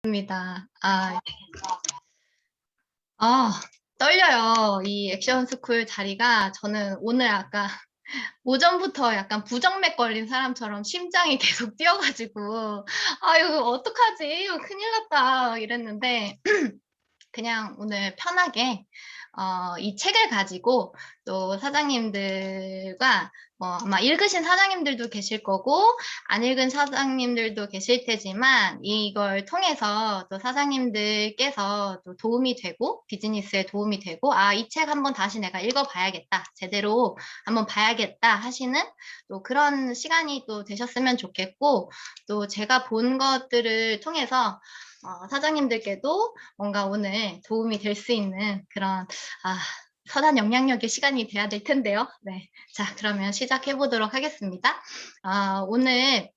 입니다. 아, 떨려요. 이 액션 스쿨 자리가 저는 오늘 아까 오전부터 약간 부정맥 걸린 사람처럼 심장이 계속 뛰어가지고, 이거 어떡하지? 이거 큰일 났다. 이랬는데, 그냥 오늘 편하게 이 책을 가지고 또 사장님들과 아마 읽으신 사장님들도 계실 거고 안 읽은 사장님들도 계실 테지만 이걸 통해서 또 사장님들께서 또 도움이 되고 비즈니스에 도움이 되고 이 책 한번 다시 내가 읽어봐야겠다. 제대로 한번 봐야겠다 하시는 또 그런 시간이 또 되셨으면 좋겠고 또 제가 본 것들을 통해서 사장님들께도 뭔가 오늘 도움이 될 수 있는 그런 선한 영향력의 시간이 돼야 될 텐데요. 네, 자 그러면 시작해 보도록 하겠습니다. 오늘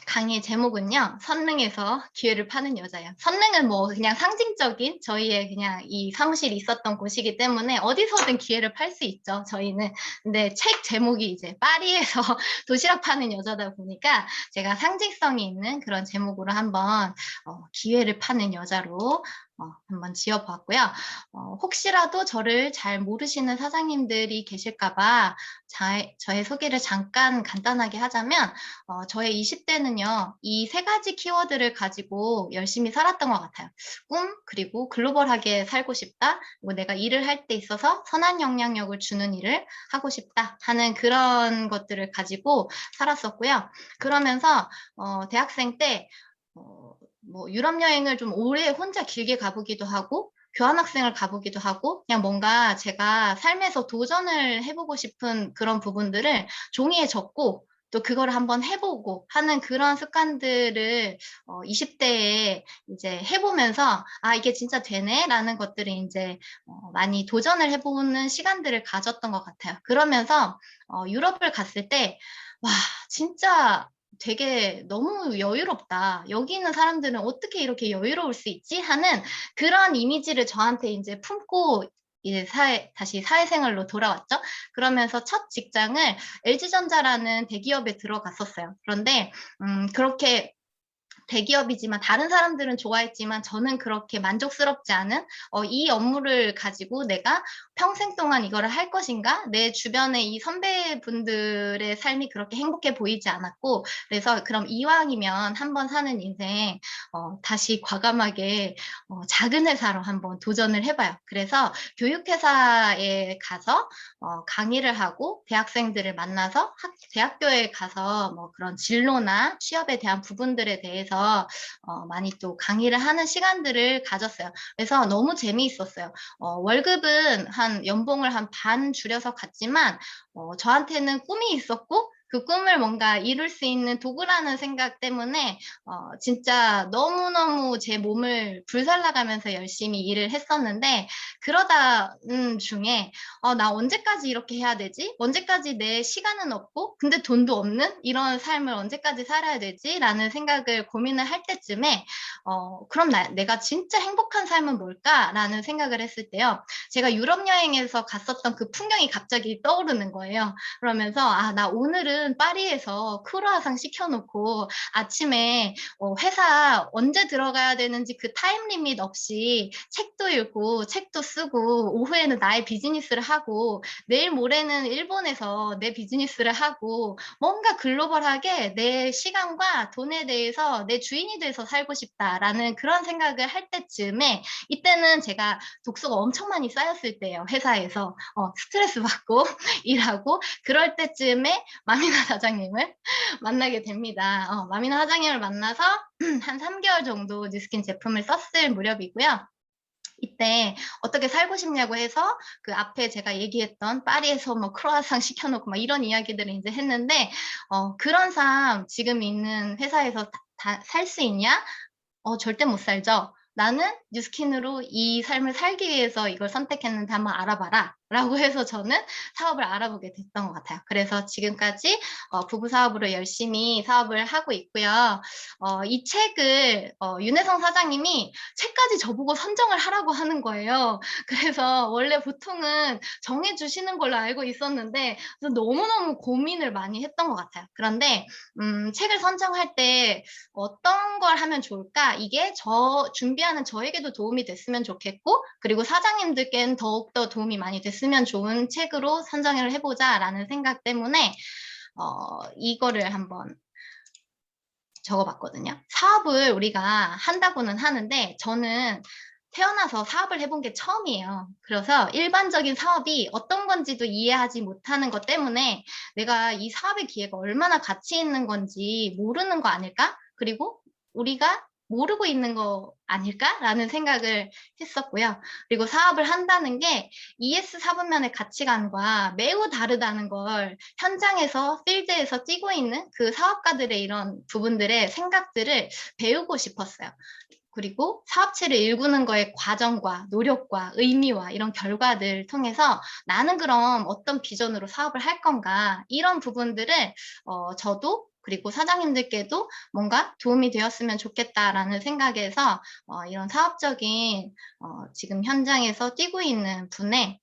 강의 제목은요, 선릉에서 기회를 파는 여자예요. 선릉은 뭐 그냥 상징적인 저희의 그냥 이 사무실이 있었던 곳이기 때문에 어디서든 기회를 팔 수 있죠, 저희는. 근데 책 제목이 이제 파리에서 도시락 파는 여자다 보니까 제가 상징성이 있는 그런 제목으로 한번 기회를 파는 여자로 한번 지어보았고요. 혹시라도 저를 잘 모르시는 사장님들이 계실까봐 저의 소개를 잠깐 간단하게 하자면 저의 20대는요, 이 세 가지 키워드를 가지고 열심히 살았던 것 같아요. 꿈, 그리고 글로벌하게 살고 싶다, 그리고 내가 일을 할 때 있어서 선한 영향력을 주는 일을 하고 싶다 하는 그런 것들을 가지고 살았었고요. 그러면서 대학생 때 뭐 유럽 여행을 좀 오래 혼자 길게 가보기도 하고 교환학생을 가보기도 하고 그냥 뭔가 제가 삶에서 도전을 해보고 싶은 그런 부분들을 종이에 적고 또 그걸 한번 해보고 하는 그런 습관들을 20대에 이제 해보면서 이게 진짜 되네 라는 것들을 이제 많이 도전을 해보는 시간들을 가졌던 것 같아요. 그러면서 유럽을 갔을 때 와, 진짜 되게 너무 여유롭다. 여기 있는 사람들은 어떻게 이렇게 여유로울 수 있지? 하는 그런 이미지를 저한테 이제 품고 이제 다시 사회생활로 돌아왔죠. 그러면서 첫 직장을 LG전자라는 대기업에 들어갔었어요. 그런데 그렇게 대기업이지만 다른 사람들은 좋아했지만 저는 그렇게 만족스럽지 않은 이 업무를 가지고 내가 평생 동안 이거를 할 것인가? 내 주변의 이 선배분들의 삶이 그렇게 행복해 보이지 않았고 그래서 그럼 이왕이면 한번 사는 인생 다시 과감하게 작은 회사로 한번 도전을 해봐요. 그래서 교육회사에 가서 강의를 하고 대학생들을 만나서 대학교에 가서 뭐 그런 진로나 취업에 대한 부분들에 대해서 많이 또 강의를 하는 시간들을 가졌어요. 그래서 너무 재미있었어요. 월급은 연봉을 한 반 줄여서 갔지만 저한테는 꿈이 있었고 그 꿈을 뭔가 이룰 수 있는 도구라는 생각 때문에 진짜 너무너무 제 몸을 불살라가면서 열심히 일을 했었는데 그러다 중에 나 언제까지 이렇게 해야 되지? 언제까지 내 시간은 없고 근데 돈도 없는 이런 삶을 언제까지 살아야 되지? 라는 생각을 고민을 할 때쯤에 그럼 내가 진짜 행복한 삶은 뭘까? 라는 생각을 했을 때요. 제가 유럽 여행에서 갔었던 그 풍경이 갑자기 떠오르는 거예요. 그러면서 나 오늘은 파리에서 크루아상 시켜놓고 아침에 회사 언제 들어가야 되는지 그 타임 리밋 없이 책도 읽고 책도 쓰고 오후에는 나의 비즈니스를 하고 내일 모레는 일본에서 내 비즈니스를 하고 뭔가 글로벌하게 내 시간과 돈에 대해서 내 주인이 돼서 살고 싶다라는 그런 생각을 할 때쯤에 이때는 제가 독서가 엄청 많이 쌓였을 때예요. 회사에서 스트레스 받고 일하고 그럴 때쯤에 마미나 사장님을 만나게 됩니다. 마미나 사장님을 만나서 한 3개월 정도 뉴스킨 제품을 썼을 무렵이고요. 이때 어떻게 살고 싶냐고 해서 그 앞에 제가 얘기했던 파리에서 뭐 크로아상 시켜놓고 막 이런 이야기들을 이제 했는데 그런 삶 지금 있는 회사에서 살 수 있냐? 절대 못 살죠. 나는 뉴스킨으로 이 삶을 살기 위해서 이걸 선택했는데 한번 알아봐라. 라고 해서 저는 사업을 알아보게 됐던 것 같아요. 그래서 지금까지 부부 사업으로 열심히 사업을 하고 있고요. 이 책을 윤혜성 사장님이 책까지 저보고 선정을 하라고 하는 거예요. 그래서 원래 보통은 정해 주시는 걸로 알고 있었는데 그래서 너무너무 고민을 많이 했던 것 같아요. 그런데 책을 선정할 때 어떤 걸 하면 좋을까? 이게 준비하는 저에게도 도움이 됐으면 좋겠고, 그리고 사장님들께는 더욱더 도움이 많이 됐으면 좋은 책으로 선정을 해보자라는 생각 때문에, 이거를 한번 적어봤거든요. 사업을 우리가 한다고는 하는데, 저는 태어나서 사업을 해본 게 처음이에요. 그래서 일반적인 사업이 어떤 건지도 이해하지 못하는 것 때문에 내가 이 사업의 기회가 얼마나 가치 있는 건지 모르는 거 아닐까? 그리고 우리가 모르고 있는 거 아닐까라는 생각을 했었고요. 그리고 사업을 한다는 게 ES 사분면의 가치관과 매우 다르다는 걸 현장에서, 필드에서 뛰고 있는 그 사업가들의 이런 부분들의 생각들을 배우고 싶었어요. 그리고 사업체를 일구는 거의 과정과 노력과 의미와 이런 결과들 통해서 나는 그럼 어떤 비전으로 사업을 할 건가 이런 부분들을 저도 그리고 사장님들께도 뭔가 도움이 되었으면 좋겠다라는 생각에서 이런 사업적인 지금 현장에서 뛰고 있는 분의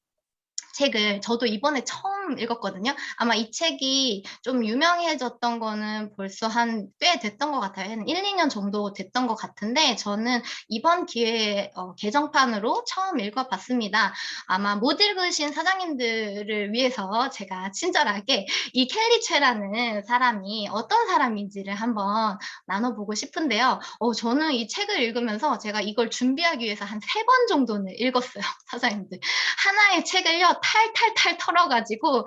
책을 저도 이번에 처음 읽었거든요. 아마 이 책이 좀 유명해졌던 거는 벌써 한 꽤 됐던 것 같아요. 한 1-2년 정도 됐던 것 같은데 저는 이번 기회에 개정판으로 처음 읽어봤습니다. 아마 못 읽으신 사장님들을 위해서 제가 친절하게 이 켈리 최라는 사람이 어떤 사람인지를 한번 나눠보고 싶은데요. 저는 이 책을 읽으면서 제가 이걸 준비하기 위해서 한 3번 정도는 읽었어요. 사장님들. 하나의 책을요, 탈탈탈 털어가지고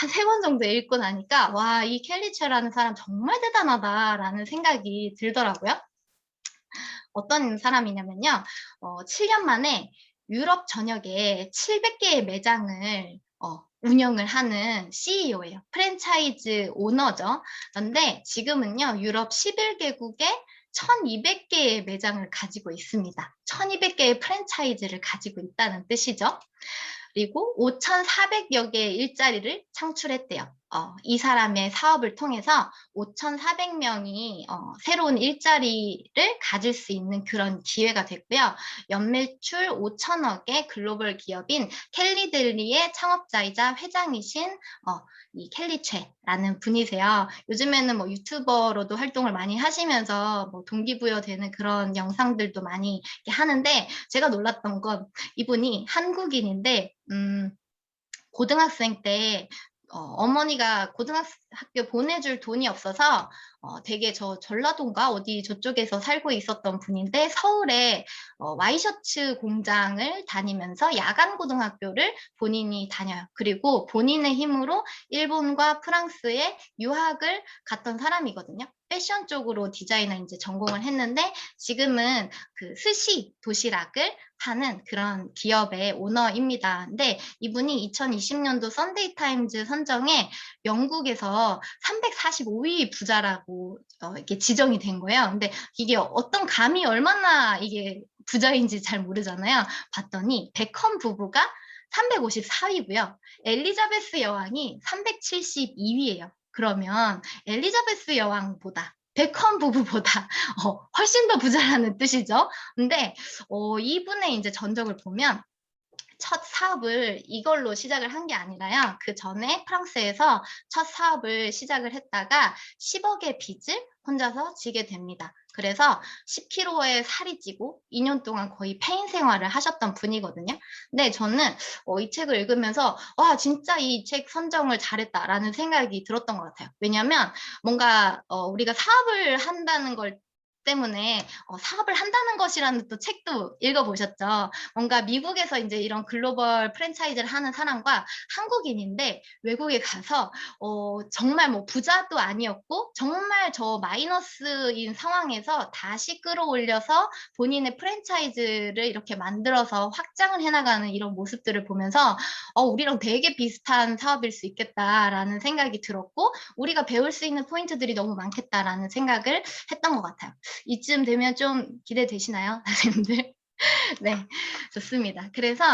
한 3번 정도 읽고 나니까, 와, 이 켈리체라는 사람 정말 대단하다라는 생각이 들더라고요. 어떤 사람이냐면요, 7년 만에 유럽 전역에 700개의 매장을 운영을 하는 CEO예요. 프랜차이즈 오너죠. 그런데 지금은요, 유럽 11개국에 1200개의 매장을 가지고 있습니다. 1200개의 프랜차이즈를 가지고 있다는 뜻이죠. 그리고 5,400여 개의 일자리를 창출했대요. 이 사람의 사업을 통해서 5,400명이 새로운 일자리를 가질 수 있는 그런 기회가 됐고요. 연매출 5천억의 글로벌 기업인 켈리델리의 창업자이자 회장이신 이 켈리체라는 분이세요. 요즘에는 뭐 유튜버로도 활동을 많이 하시면서 뭐 동기부여되는 그런 영상들도 많이 하는데 제가 놀랐던 건 이분이 한국인인데 고등학생 때 어머니가 고등학교 보내줄 돈이 없어서 되게 전라도인가 어디 저쪽에서 살고 있었던 분인데 서울에 와이셔츠 공장을 다니면서 야간 고등학교를 본인이 다녀요. 그리고 본인의 힘으로 일본과 프랑스에 유학을 갔던 사람이거든요. 패션 쪽으로 디자이너 이제 전공을 했는데 지금은 그 스시 도시락을 하는 그런 기업의 오너입니다. 근데 이분이 2020년도 썬데이 타임즈 선정에 영국에서 345위 부자라고 이렇게 지정이 된 거예요. 근데 이게 어떤 감이 얼마나 이게 부자인지 잘 모르잖아요. 봤더니 베컴 부부가 354위고요. 엘리자베스 여왕이 372위예요. 그러면 엘리자베스 여왕보다 베컴 부부보다 훨씬 더 부자라는 뜻이죠. 근데 이분의 이제 전적을 보면 첫 사업을 이걸로 시작을 한 게 아니라요. 그 전에 프랑스에서 첫 사업을 시작을 했다가 10억의 빚을 혼자서 지게 됩니다. 그래서 10kg의 살이 찌고 2년 동안 거의 폐인 생활을 하셨던 분이거든요. 근데 저는 이 책을 읽으면서 와 진짜 이 책 선정을 잘했다라는 생각이 들었던 것 같아요. 왜냐하면 뭔가 우리가 사업을 한다는 걸 때문에 사업을 한다는 것이라는 또 책도 읽어보셨죠. 뭔가 미국에서 이제 이런 글로벌 프랜차이즈를 하는 사람과 한국인인데 외국에 가서 정말 뭐 부자도 아니었고 정말 저 마이너스인 상황에서 다시 끌어올려서 본인의 프랜차이즈를 이렇게 만들어서 확장을 해나가는 이런 모습들을 보면서 우리랑 되게 비슷한 사업일 수 있겠다라는 생각이 들었고 우리가 배울 수 있는 포인트들이 너무 많겠다라는 생각을 했던 것 같아요. 이쯤 되면 좀 기대되시나요, 선생님들? 네. 좋습니다. 그래서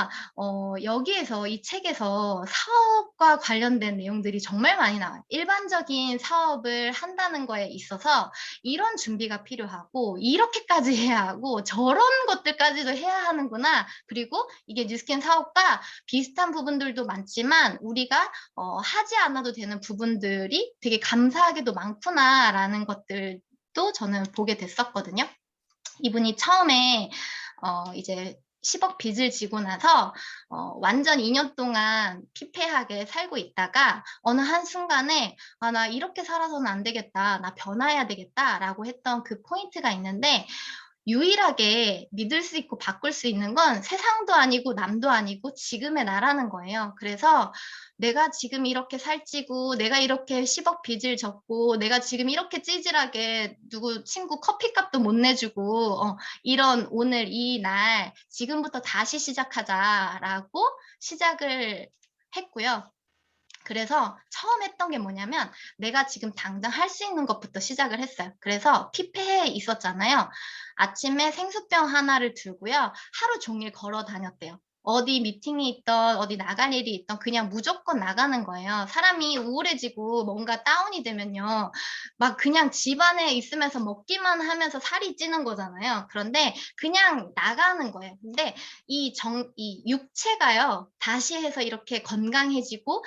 여기에서 이 책에서 사업과 관련된 내용들이 정말 많이 나와요. 일반적인 사업을 한다는 거에 있어서 이런 준비가 필요하고 이렇게까지 해야 하고 저런 것들까지도 해야 하는구나. 그리고 이게 뉴스캔 사업과 비슷한 부분들도 많지만 우리가 하지 않아도 되는 부분들이 되게 감사하게도 많구나라는 것들도 저는 보게 됐었거든요. 이분이 처음에 이제 10억 빚을 지고 나서 완전 2년 동안 피폐하게 살고 있다가 어느 한순간에 '아 나 이렇게 살아서는 안 되겠다. 나 변화해야 되겠다.'라고 했던 그 포인트가 있는데 유일하게 믿을 수 있고 바꿀 수 있는 건 세상도 아니고 남도 아니고 지금의 나라는 거예요. 그래서 내가 지금 이렇게 살찌고 내가 이렇게 10억 빚을 졌고 내가 지금 이렇게 찌질하게 누구 친구 커피값도 못 내주고 이런 오늘 이 날 지금부터 다시 시작하자라고 시작을 했고요. 그래서 처음 했던 게 뭐냐면 내가 지금 당장 할 수 있는 것부터 시작을 했어요. 그래서 피폐해 있었잖아요. 아침에 생수병 하나를 들고요. 하루 종일 걸어 다녔대요. 어디 미팅이 있던 어디 나갈 일이 있던 그냥 무조건 나가는 거예요. 사람이 우울해지고 뭔가 다운이 되면요. 막 그냥 집 안에 있으면서 먹기만 하면서 살이 찌는 거잖아요. 그런데 그냥 나가는 거예요. 근데 이 육체가요. 다시 해서 이렇게 건강해지고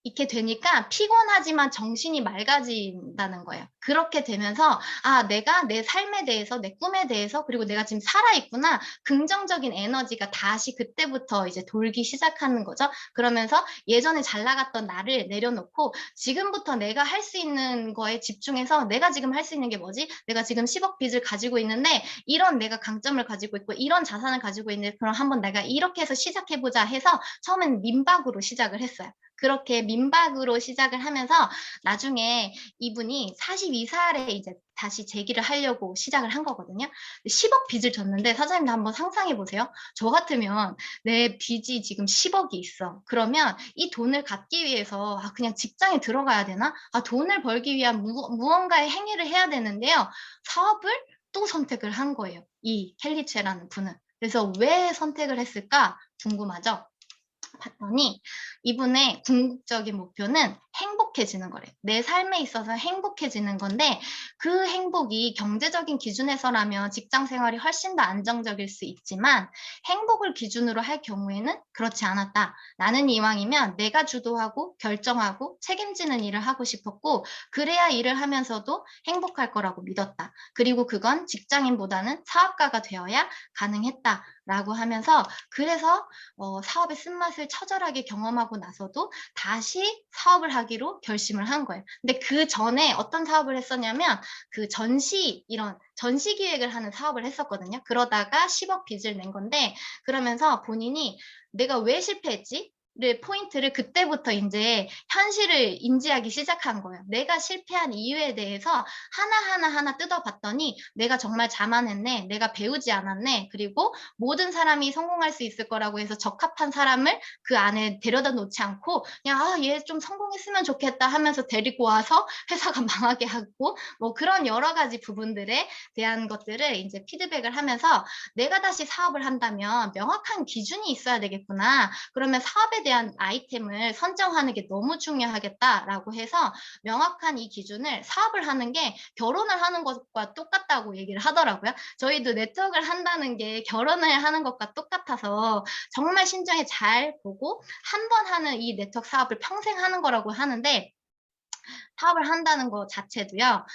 이렇게 되니까 피곤하지만 정신이 맑아진다는 거예요. 그렇게 되면서 '아 내가 내 삶에 대해서 내 꿈에 대해서 그리고 내가 지금 살아 있구나.' 긍정적인 에너지가 다시 그때부터 이제 돌기 시작하는 거죠. 그러면서 예전에 잘 나갔던 나를 내려놓고 지금부터 내가 할 수 있는 거에 집중해서 '내가 지금 할 수 있는 게 뭐지? 내가 지금 10억 빚을 가지고 있는데 이런 내가 강점을 가지고 있고 이런 자산을 가지고 있는데 그럼 한번 내가 이렇게 해서 시작해 보자.' 해서 처음에는 민박으로 시작을 했어요. 그렇게 민박으로 시작을 하면서 나중에 이분이 42살에 이제 다시 재기를 하려고 시작을 한 거거든요. 10억 빚을 졌는데 사장님도 한번 상상해 보세요. 저 같으면 내 빚이 지금 10억이 있어. 그러면 이 돈을 갚기 위해서 그냥 직장에 들어가야 되나? 돈을 벌기 위한 무언가의 행위를 해야 되는데요. 사업을 또 선택을 한 거예요. 이 켈리체라는 분은. 그래서 왜 선택을 했을까 궁금하죠? 봤더니 이분의 궁극적인 목표는 행복해지는 거래요. 내 삶에 있어서 행복해지는 건데 그 행복이 경제적인 기준에서라면 직장 생활이 훨씬 더 안정적일 수 있지만 행복을 기준으로 할 경우에는 그렇지 않았다. 나는 이왕이면 내가 주도하고 결정하고 책임지는 일을 하고 싶었고 그래야 일을 하면서도 행복할 거라고 믿었다. 그리고 그건 직장인보다는 사업가가 되어야 가능했다. 라고 하면서 그래서 사업의 쓴맛을 처절하게 경험하고 나서도 다시 사업을 하기로 결심을 한 거예요. 근데 그전에 어떤 사업을 했었냐면 그 이런 전시 기획을 하는 사업을 했었거든요. 그러다가 10억 빚을 낸 건데 그러면서 본인이 '내가 왜 실패했지?' 를 포인트를 그때부터 인제 현실을 인지하기 시작한 거예요. 내가 실패한 이유에 대해서 하나하나 뜯어 봤더니 '내가 정말 자만했네. 내가 배우지 않았네. 그리고 모든 사람이 성공할 수 있을 거라고 해서 적합한 사람을 그 안에 데려다 놓지 않고 그냥 '아 얘 좀 성공했으면 좋겠다.' 하면서 데리고 와서 회사가 망하게 하고 뭐 그런 여러 가지 부분들에 대한 것들을 인제 피드백을 하면서 '내가 다시 사업을 한다면 명확한 기준이 있어야 되겠구나. 그러면 사업에 대한 아이템을 선정하는 게 너무 중요하겠다.'라고 해서 명확한 이 기준을 사업을 하는 게 결혼을 하는 것과 똑같다고 얘기를 하더라고요. 저희도 네트워크를 한다는 게 결혼을 하는 것과 똑같아서 정말 신중히 잘 보고 한 번 하는 이 네트워크 사업을 평생 하는 거라고 하는데 사업을 한다는 거 자체도요.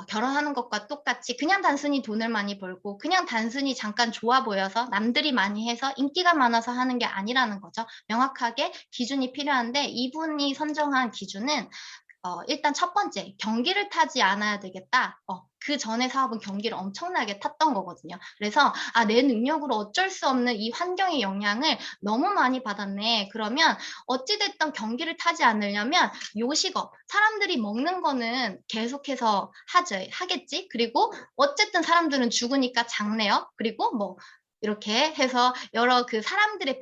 결혼하는 것과 똑같이 그냥 단순히 돈을 많이 벌고 그냥 단순히 잠깐 좋아 보여서 남들이 많이 해서 인기가 많아서 하는 게 아니라는 거죠. 명확하게 기준이 필요한데 이분이 선정한 기준은 일단 첫 번째 경기를 타지 않아야 되겠다. 그전에 사업은 경기를 엄청나게 탔던 거거든요. 그래서 '아 내 능력으로 어쩔 수 없는 이 환경의 영향을 너무 많이 받았네.' 그러면 어찌 됐든 경기를 타지 않으려면 요식업 사람들이 먹는 거는 계속해서 하겠지. 그리고 어쨌든 사람들은 죽으니까 장례업 그리고 뭐 이렇게 해서 여러 그 사람들의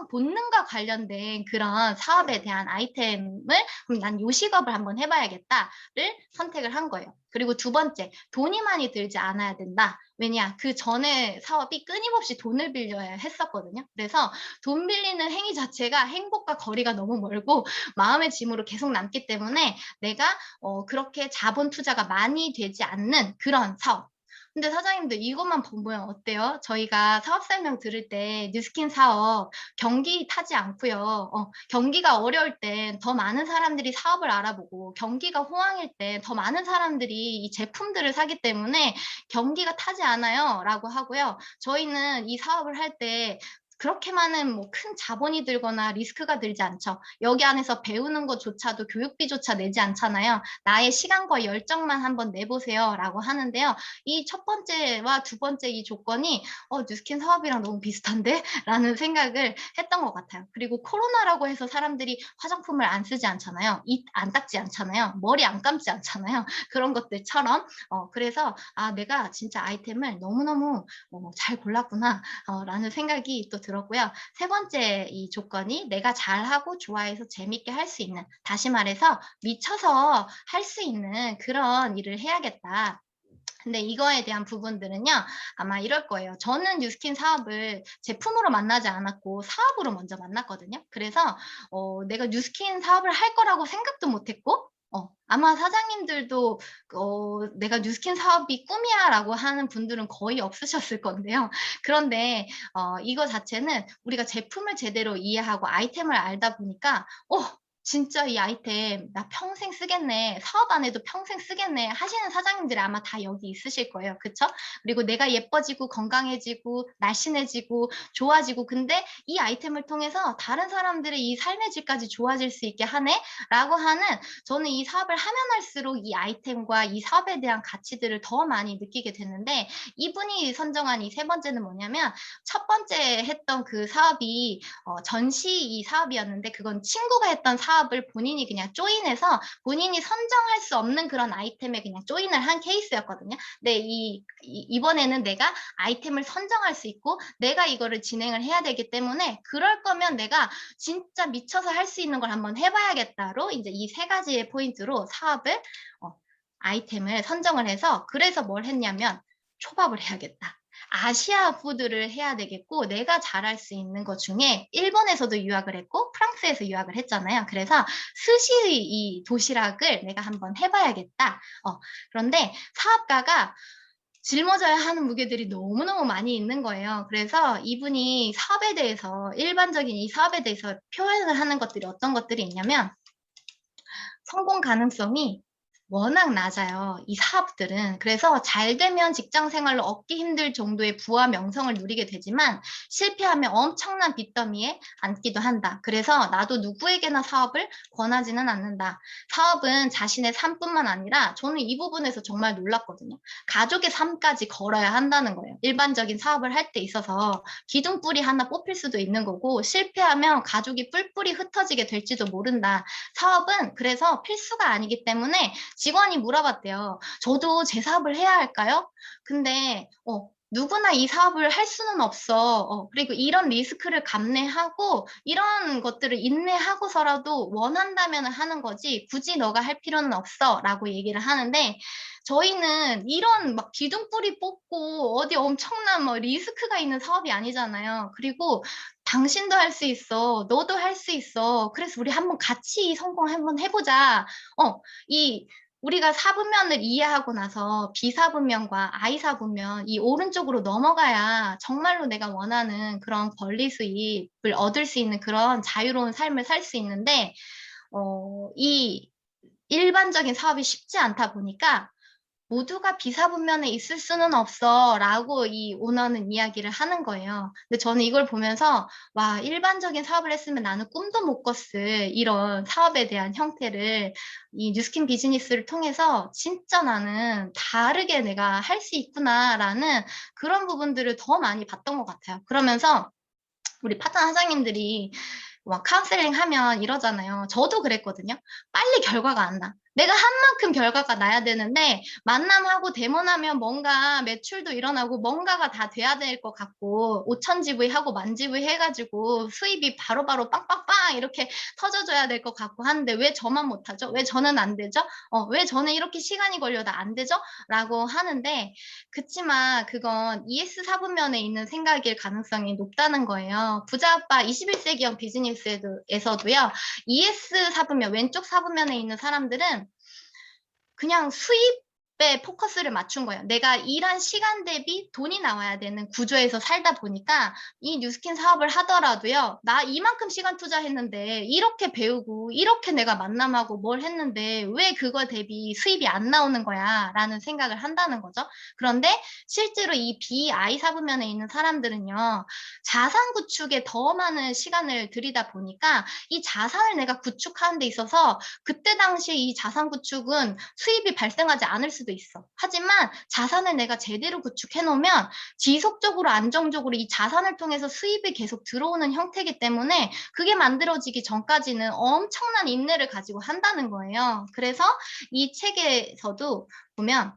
본능과 관련된 그런 사업에 대한 아이템을 그럼 난 요 직업을 한번 해 봐야겠다를 선택을 한 거예요. 그리고 두 번째, 돈이 많이 들지 않아야 된다. 왜냐? 그전에 사업이 끊임없이 돈을 빌려야 했었거든요. 그래서 돈 빌리는 행위 자체가 행복과 거리가 너무 멀고 마음의 짐으로 계속 남기 때문에 내가 그렇게 자본 투자가 많이 되지 않는 그런 사업. 근데 사장님들 이것만 보면 어때요? 저희가 사업 설명 들을 때 뉴스킨 사업 경기 타지 않고요. 경기가 어려울 땐 더 많은 사람들이 사업을 알아보고 경기가 호황일 땐 더 많은 사람들이 이 제품들을 사기 때문에 경기가 타지 않아요라고 하고요. 저희는 이 사업을 할 때 그렇게 많은 뭐 큰 자본이 들거나 리스크가 들지 않죠. 여기 안에서 배우는 것조차도 교육비조차 내지 않잖아요. 나의 시간과 열정만 한번 내보세요라고 하는데요. 이 첫 번째와 두 번째 이 조건이 뉴스킨 사업이랑 너무 비슷한데? 라는 생각을 했던 것 같아요. 그리고 코로나라고 해서 사람들이 화장품을 안 쓰지 않잖아요. 입 안 닦지 않잖아요. 머리 안 감지 않잖아요. 그런 것들처럼 그래서 '아 내가 진짜 아이템을 너무너무 잘 골랐구나.' 라는 생각이 또 들었고요. 세 번째 이 조건이 내가 잘하고 좋아해서 재밌게 할 수 있는, 다시 말해서 미쳐서 할 수 있는 그런 일을 해야겠다. 근데 이거에 대한 부분들은요, 아마 이럴 거예요. 저는 뉴스킨 사업을 제품으로 만나지 않았고 사업으로 먼저 만났거든요. 그래서 내가 뉴스킨 사업을 할 거라고 생각도 못 했고 아마 사장님들도 "내가 뉴스킨 사업이 꿈이야."라고 하는 분들은 거의 없으셨을 건데요. 그런데 이거 자체는 우리가 제품을 제대로 이해하고 아이템을 알다 보니까 '진짜 이 아이템 나 평생 쓰겠네. 사업 안 해도 평생 쓰겠네.' 하시는 사장님들이 아마 다 여기 있으실 거예요. 그쵸? 그리고 '내가 예뻐지고 건강해지고 날씬해지고 좋아지고 근데 이 아이템을 통해서 다른 사람들의 이 삶의 질까지 좋아질 수 있게 하네.'라고 하는, 저는 이 사업을 하면 할수록 이 아이템과 이 사업에 대한 가치들을 더 많이 느끼게 됐는데, 이분이 선정한 이 세 번째는 뭐냐면, 첫 번째 했던 그 사업이 전시 이 사업이었는데 그건 친구가 했던 사업을 본인이 그냥 조인해서 본인이 선정할 수 없는 그런 아이템에 그냥 조인을 한 케이스였거든요. 근데 이번에는 내가 아이템을 선정할 수 있고 내가 이거를 진행을 해야 되기 때문에 그럴 거면 내가 진짜 미쳐서 할 수 있는 걸 한번 해 봐야겠다로 이제 이 세 가지의 포인트로 사업을 아이템을 선정을 해서, 그래서 뭘 했냐면 초밥을 해야겠다. 아시아 푸드를 해야 되겠고 내가 잘할 수 있는 것 중에 일본에서도 유학을 했고 프랑스에서 유학을 했잖아요. 그래서 스시 이 도시락을 내가 한번 해 봐야겠다. 그런데 사업가가 짊어져야 하는 무게들이 너무너무 많이 있는 거예요. 그래서 이분이 사업에 대해서, 일반적인 이 사업에 대해서 표현을 하는 것들이 어떤 것들이 있냐면, 성공 가능성이 워낙 낮아요, 이 사업들은. 그래서 잘 되면 직장 생활로 얻기 힘들 정도의 부와 명성을 누리게 되지만 실패하면 엄청난 빚더미에 앉기도 한다. 그래서 나도 누구에게나 사업을 권하지는 않는다. 사업은 자신의 삶뿐만 아니라, 저는 이 부분에서 정말 놀랐거든요. 가족의 삶까지 걸어야 한다는 거예요. 일반적인 사업을 할 때 있어서 기둥뿌리 하나 뽑힐 수도 있는 거고 실패하면 가족이 뿔뿔이 흩어지게 될지도 모른다. 사업은 그래서 필수가 아니기 때문에 직원이 물어봤대요. "저도 제 사업을 해야 할까요?" 근데 누구나 이 사업을 할 수는 없어. 그리고 이런 리스크를 감내하고 이런 것들을 인내하고서라도 원한다면은 하는 거지 "굳이 너가 할 필요는 없어."라고 얘기를 하는데, 저희는 이런 막 기둥뿌리 뽑고 어디 엄청난 뭐 리스크가 있는 사업이 아니잖아요. 그리고 "당신도 할 수 있어. 너도 할 수 있어. 그래서 우리 한번 같이 성공 한번 해 보자." 이 우리가 사분면을 이해하고 나서 비사분면과 아이사분면, 이 오른쪽으로 넘어가야 정말로 내가 원하는 그런 권리 수입을 얻을 수 있는 그런 자유로운 삶을 살 수 있는데, 이 일반적인 사업이 쉽지 않다 보니까 "모두가 비사분면에 있을 수는 없어."라고 이 오너는 이야기를 하는 거예요. 근데 저는 이걸 보면서 '와, 일반적인 사업을 했으면 나는 꿈도 못 꿨을 이런 사업에 대한 형태를 이 뉴스킨 비즈니스를 통해서 진짜 나는 다르게 내가 할 수 있구나.'라는 그런 부분들을 더 많이 봤던 것 같아요. 그러면서 우리 파트너 사장님들이 막 카운셀링 하면 이러잖아요. 저도 그랬거든요. "빨리 결과가 안 나. 내가 한 만큼 결과가 나야 되는데 만남하고 데모하면 뭔가 매출도 일어나고 뭔가가 다 돼야 될 것 같고 5천 GV 하고 만 GV 해가지고 수입이 바로바로 빵빵빵 이렇게 터져줘야 될 것 같고 하는데 왜 저만 못하죠? 왜 저는 안 되죠? 왜 저는 이렇게 시간이 걸려도 안 되죠? 라고 하는데 그치만 그건 ES 사분면에 있는 생각일 가능성이 높다는 거예요. 부자아빠 21세기형 비즈니스에서도요. ES 사분면, 왼쪽 사분면에 있는 사람들은 그냥 수입에 포커스를 맞춘 거예요. 내가 일한 시간 대비 돈이 나와야 되는 구조에서 살다 보니까 이 뉴스킨 사업을 하더라도요. 나 이만큼 시간 투자했는데 이렇게 배우고 이렇게 내가 만남하고 뭘 했는데 왜 그거 대비 수입이 안 나오는 거야 라는 생각을 한다는 거죠. 그런데 실제로 이 BI 사부면에 있는 사람들은요. 자산 구축에 더 많은 시간을 들이다 보니까 이 자산을 내가 구축하는 데 있어서 그때 당시에 이 자산 구축은 수입이 발생하지 않을 수도 있어. 하지만 자산을 내가 제대로 구축해 놓으면 지속적으로 안정적으로 이 자산을 통해서 수입이 계속 들어오는 형태이기 때문에 그게 만들어지기 전까지는 엄청난 인내를 가지고 한다는 거예요. 그래서 이 책에서도 보면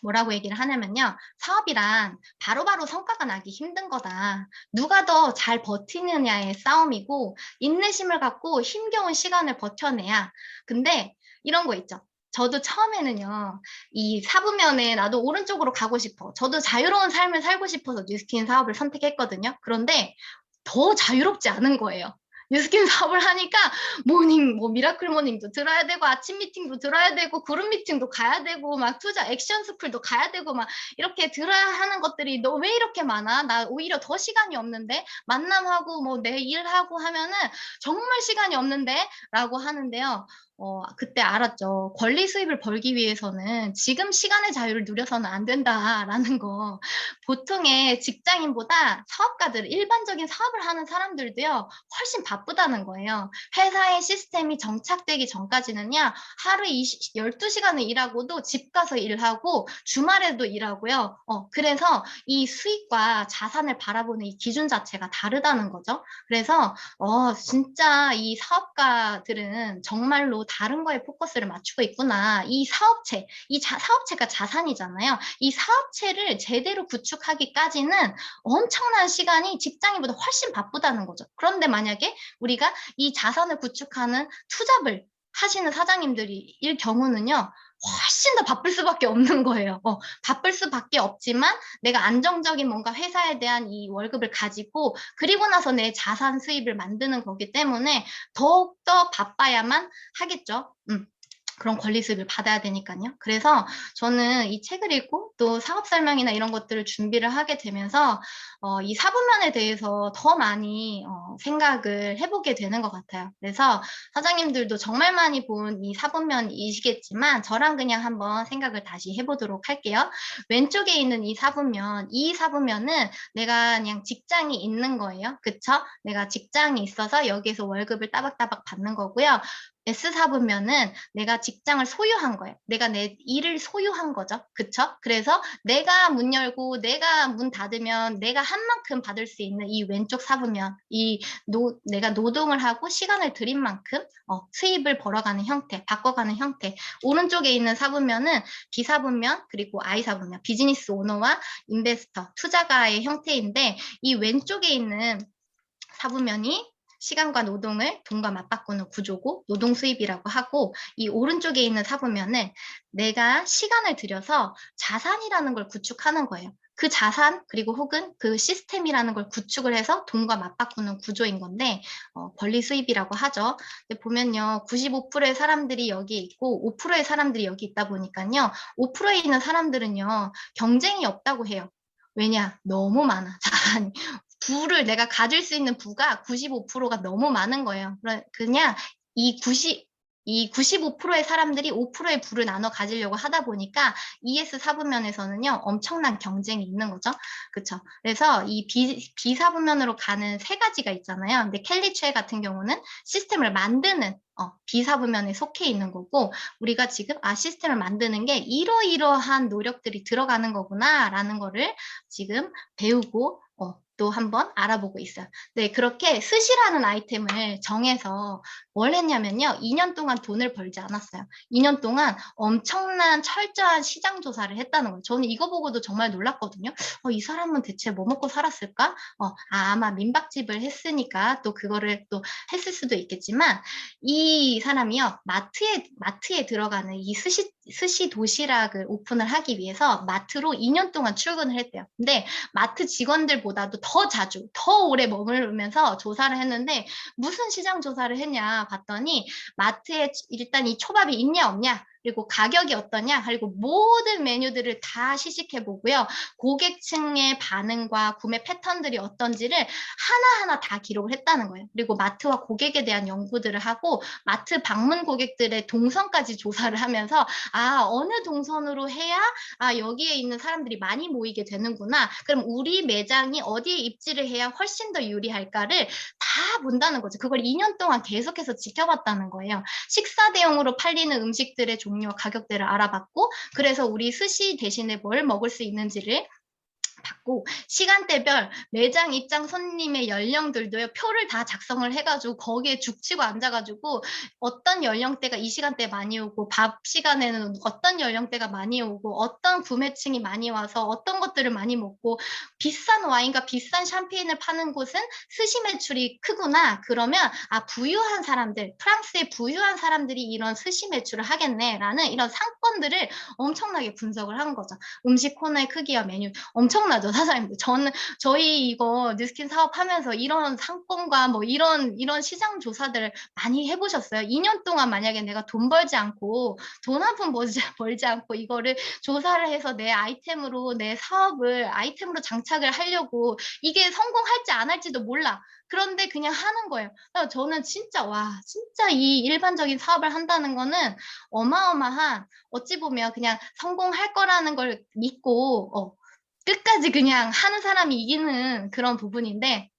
뭐라고 얘기를 하냐면요. 사업이란 바로바로 성과가 나기 힘든 거다. 누가 더 잘 버티느냐의 싸움이고 인내심을 갖고 힘겨운 시간을 버텨내야. 근데 이런 거 있죠. 저도 처음에는요, 이 사부면에 나도 오른쪽으로 가고 싶어. 저도 자유로운 삶을 살고 싶어서 뉴스킨 사업을 선택했거든요. 그런데 더 자유롭지 않은 거예요. 뉴스킨 사업을 하니까 모닝, 뭐 미라클 모닝도 들어야 되고 아침 미팅도 들어야 되고 그룹 미팅도 가야 되고 막 투자 액션 스쿨도 가야 되고 막 이렇게 들어야 하는 것들이 너 왜 이렇게 많아? 나 오히려 더 시간이 없는데 만남하고 뭐 내 일하고 하면은 정말 시간이 없는데 라고 하는데요. 그때 알았죠. 권리 수입을 벌기 위해서는 지금 시간의 자유를 누려서는 안 된다라는 거. 보통의 직장인보다 사업가들, 일반적인 사업을 하는 사람들도요, 훨씬 바쁘다는 거예요. 회사의 시스템이 정착되기 전까지는요, 하루 12시간을 일하고도 집 가서 일하고, 주말에도 일하고요. 그래서 이 수익과 자산을 바라보는 이 기준 자체가 다르다는 거죠. 그래서, 진짜 이 사업가들은 정말로 다른 거에 포커스를 맞추고 있구나. 이 사업체, 사업체가 자산이잖아요. 이 사업체를 제대로 구축하기까지는 엄청난 시간이 직장인보다 훨씬 바쁘다는 거죠. 그런데 만약에 우리가 이 자산을 구축하는 투잡을 하시는 사장님들일 경우는요, 훨씬 더 바쁠 수밖에 없는 거예요. 바쁠 수밖에 없지만 내가 안정적인 뭔가 회사에 대한 이 월급을 가지고 그리고 나서 내 자산 수입을 만드는 거기 때문에 더욱더 바빠야만 하겠죠. 그런 권리 수입을 받아야 되니까요. 그래서 저는 이 책을 읽고 또 사업 설명이나 이런 것들을 준비를 하게 되면서 이 사분면에 대해서 더 많이 생각을 해보게 되는 것 같아요. 그래서 사장님들도 정말 많이 본 이 사분면이시겠지만 저랑 그냥 한번 생각을 다시 해보도록 할게요. 왼쪽에 있는 이 사분면은 내가 그냥 직장이 있는 거예요. 그쵸? 내가 직장이 있어서 여기에서 월급을 따박따박 받는 거고요. S4부면은 내가 직장을 소유한 거예요. 내가 내 일을 소유한 거죠. 그쵸? 그래서 내가 문 열고 내가 문 닫으면 내가 한 만큼 받을 수 있는 이 왼쪽 사부면, 내가 노동을 하고 시간을 들인 만큼 수입을 벌어가는 형태, 바꿔가는 형태. 오른쪽에 있는 사부면은 B사부면, 그리고 I사부면, 비즈니스 오너와 인베스터, 투자가의 형태인데 이 왼쪽에 있는 사부면이 시간과 노동을 돈과 맞바꾸는 구조고 노동 수입이라고 하고 이 오른쪽에 있는 사부면은 내가 시간을 들여서 자산이라는 걸 구축하는 거예요. 그 자산 그리고 혹은 그 시스템이라는 걸 구축을 해서 돈과 맞바꾸는 구조인 건데 권리 수입이라고 하죠. 근데 보면요. 95%의 사람들이 여기 있고 5%의 사람들이 여기 있다 보니까요. 5%에 있는 사람들은요. 경쟁이 없다고 해요. 왜냐? 너무 많아. 자산이. 내가 가질 수 있는 부가 95%가 너무 많은 거예요. 그냥 이 95%의 사람들이 5%의 부를 나눠 가지려고 하다 보니까 ES 사부면에서는요, 엄청난 경쟁이 있는 거죠. 그쵸. 그래서 이 B사부면으로 가는 세 가지가 있잖아요. 근데 켈리체 같은 경우는 시스템을 만드는 B사부면에 속해 있는 거고, 우리가 지금 시스템을 만드는 게 이러이러한 노력들이 들어가는 거구나, 라는 거를 지금 배우고, 또 한번 알아보고 있어요. 네, 그렇게 스시라는 아이템을 정해서 뭘 했냐면요. 2년 동안 돈을 벌지 않았어요. 2년 동안 엄청난 철저한 시장 조사를 했다는 거예요. 저는 이거 보고도 정말 놀랐거든요. 이 사람은 대체 뭐 먹고 살았을까? 아마 민박집을 했으니까 또 그거를 또 했을 수도 있겠지만, 이 사람이요. 마트에 들어가는 이 스시 도시락을 오픈을 하기 위해서 마트로 2년 동안 출근을 했대요. 근데 마트 직원들보다도 더 자주, 더 오래 머무르면서 조사를 했는데, 무슨 시장 조사를 했냐 봤더니, 마트에 일단 이 초밥이 있냐 없냐, 그리고 가격이 어떠냐, 그리고 모든 메뉴들을 다 시식해 보고요. 고객층의 반응과 구매 패턴들이 어떤지를 하나하나 다 기록을 했다는 거예요. 그리고 마트와 고객에 대한 연구들을 하고, 마트 방문 고객들의 동선까지 조사를 하면서, 어느 동선으로 해야 여기에 있는 사람들이 많이 모이게 되는구나. 그럼 우리 매장이 어디에 입지를 해야 훨씬 더 유리할까를 다 본다는 거죠. 그걸 2년 동안 계속해서 지켜봤다는 거예요. 식사 대용으로 팔리는 음식들의 종류와 가격대를 알아봤고, 그래서 우리 스시 대신에 뭘 먹을 수 있는지를 받고, 시간대별 매장 입장 손님의 연령들도요, 표를 다 작성을 해가지고 거기에 죽치고 앉아가지고 어떤 연령대가 이 시간대에 많이 오고, 밥 시간에는 어떤 연령대가 많이 오고, 어떤 구매층이 많이 와서 어떤 것들을 많이 먹고, 비싼 와인과 비싼 샴페인을 파는 곳은 스시 매출이 크구나. 그러면 부유한 사람들, 프랑스의 부유한 사람들이 이런 스시 매출을 하겠네라는 이런 상권들을 엄청나게 분석을 한 거죠. 음식 코너의 크기와 메뉴 엄청나죠, 사장님들. 저희 이거 뉴스킨 사업하면서 이런 상권과 뭐 이런 시장 조사들을 많이 해보셨어요? 2년 동안 만약에 내가 돈 벌지 않고, 돈 한 푼 벌지 않고 이거를 조사를 해서 내 아이템으로, 내 사업을 아이템으로 장착을 하려고, 이게 성공할지 안 할지도 몰라. 그런데 그냥 하는 거예요. 그래서 저는 진짜, 진짜 이 일반적인 사업을 한다는 거는 어마어마한, 어찌 보면 그냥 성공할 거라는 걸 믿고, 끝까지 그냥 하는 사람이 이기는 그런 부분인데,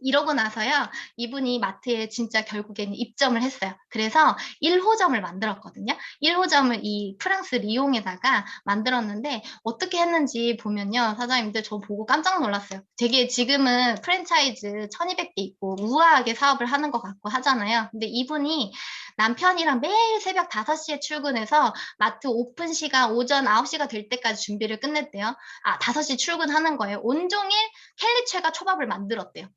이러고 나서요, 이분이 마트에 진짜 결국에는 입점을 했어요. 그래서 1호점을 만들었거든요. 1호점을 이 프랑스 리옹에다가 만들었는데, 어떻게 했는지 보면요, 사장님들 저 보고 깜짝 놀랐어요. 되게 지금은 프랜차이즈 1200개 있고 우아하게 사업을 하는 것 같고 하잖아요. 근데 이분이 남편이랑 매일 새벽 5시에 출근해서 마트 오픈 시간 오전 9시가 될 때까지 준비를 끝냈대요. 5시 출근하는 거예요. 온종일 켈리체가 초밥을 만들었대요.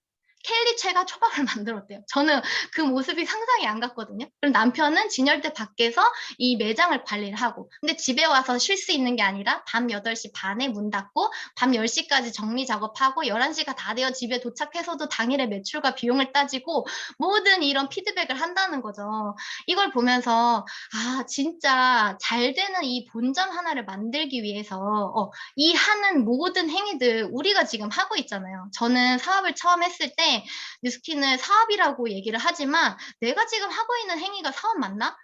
켈리체가 초밥을 만들었대요. 저는 그 모습이 상상이 안 갔거든요. 그럼 남편은 진열대 밖에서 이 매장을 관리를 하고, 근데 집에 와서 쉴 수 있는 게 아니라 밤 8시 반에 문 닫고 밤 10시까지 정리 작업하고 11시가 다 되어 집에 도착해서도 당일의 매출과 비용을 따지고 모든 이런 피드백을 한다는 거죠. 이걸 보면서 진짜 잘 되는 이 본점 하나를 만들기 위해서 이 하는 모든 행위들 우리가 지금 하고 있잖아요. 저는 사업을 처음 했을 때 뉴스킨을 사업이라고 얘기를 하지만, 내가 지금 하고 있는 행위가 사업 맞나?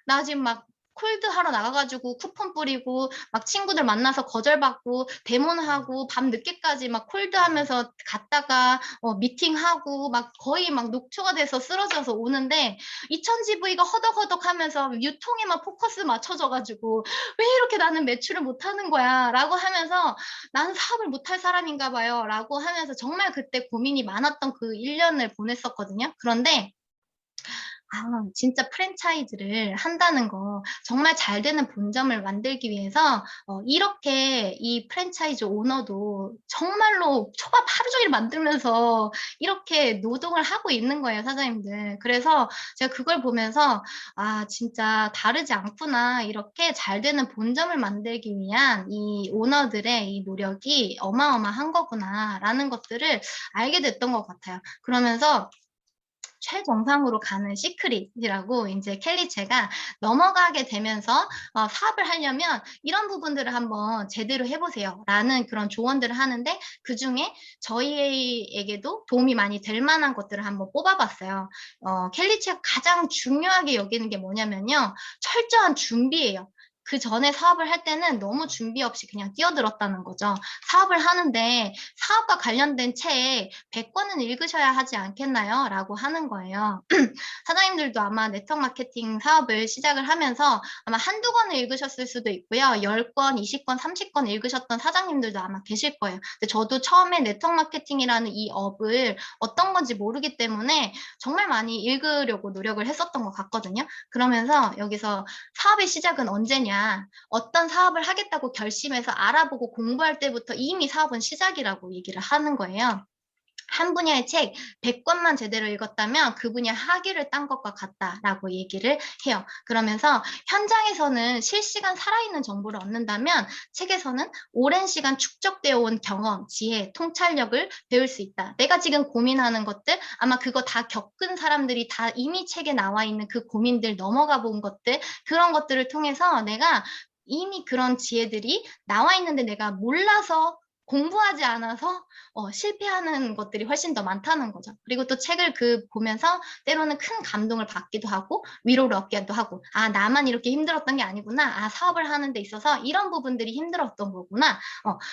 나 지금 막 콜드 하러 나가가지고 쿠폰 뿌리고, 막 친구들 만나서 거절받고, 데모하고, 밤 늦게까지 막 콜드 하면서 갔다가, 미팅하고, 막 거의 막 녹초가 돼서 쓰러져서 오는데, 2000GV가 허덕허덕 하면서 유통에만 포커스 맞춰져가지고, 왜 이렇게 나는 매출을 못하는 거야? 라고 하면서, 나는 사업을 못할 사람인가 봐요. 라고 하면서 정말 그때 고민이 많았던 그 1년을 보냈었거든요. 그런데 진짜 프랜차이즈를 한다는 거, 정말 잘 되는 본점을 만들기 위해서 이렇게 이 프랜차이즈 오너도 정말로 초밥 하루 종일 만들면서 이렇게 노동을 하고 있는 거예요, 사장님들. 그래서 제가 그걸 보면서 진짜 다르지 않구나. 이렇게 잘 되는 본점을 만들기 위한 이 오너들의 이 노력이 어마어마한 거구나라는 것들을 알게 됐던 것 같아요. 그러면서 최정상으로 가는 시크릿이라고 이제 켈리체가 넘어가게 되면서, 사업을 하려면 이런 부분들을 한번 제대로 해보세요 라는 그런 조언들을 하는데, 그중에 저희에게도 도움이 많이 될 만한 것들을 한번 뽑아봤어요. 켈리체가 가장 중요하게 여기는 게 뭐냐면요, 철저한 준비예요. 그 전에 사업을 할 때는 너무 준비 없이 그냥 뛰어들었다는 거죠. 사업을 하는데 사업과 관련된 책 100권은 읽으셔야 하지 않겠나요? 라고 하는 거예요. 사장님들도 아마 네트워크 마케팅 사업을 시작을 하면서 아마 한두 권을 읽으셨을 수도 있고요. 10권, 20권, 30권 읽으셨던 사장님들도 아마 계실 거예요. 근데 저도 처음에 네트워크 마케팅이라는 이 업을 어떤 건지 모르기 때문에 정말 많이 읽으려고 노력을 했었던 것 같거든요. 그러면서 여기서 사업의 시작은 언제냐, 어떤 사업을 하겠다고 결심해서 알아보고 공부할 때부터 이미 사업은 시작이라고 얘기를 하는 거예요. 한 분야의 책 100권만 제대로 읽었다면 그 분야 학위를 딴 것과 같다라고 얘기를 해요. 그러면서 현장에서는 실시간 살아있는 정보를 얻는다면 책에서는 오랜 시간 축적되어 온 경험, 지혜, 통찰력을 배울 수 있다. 내가 지금 고민하는 것들 아마 그거 다 겪은 사람들이 다 이미 책에 나와 있는 그 고민들 넘어가 본 것들 그런 것들을 통해서 내가 이미 그런 지혜들이 나와 있는데 내가 몰라서 공부하지 않아서 실패하는 것들이 훨씬 더 많다는 거죠. 그리고 또 책을 보면서 때로는 큰 감동을 받기도 하고 위로를 얻기도 하고 아 나만 이렇게 힘들었던 게 아니구나. 아 사업을 하는 데 있어서 이런 부분들이 힘들었던 거구나.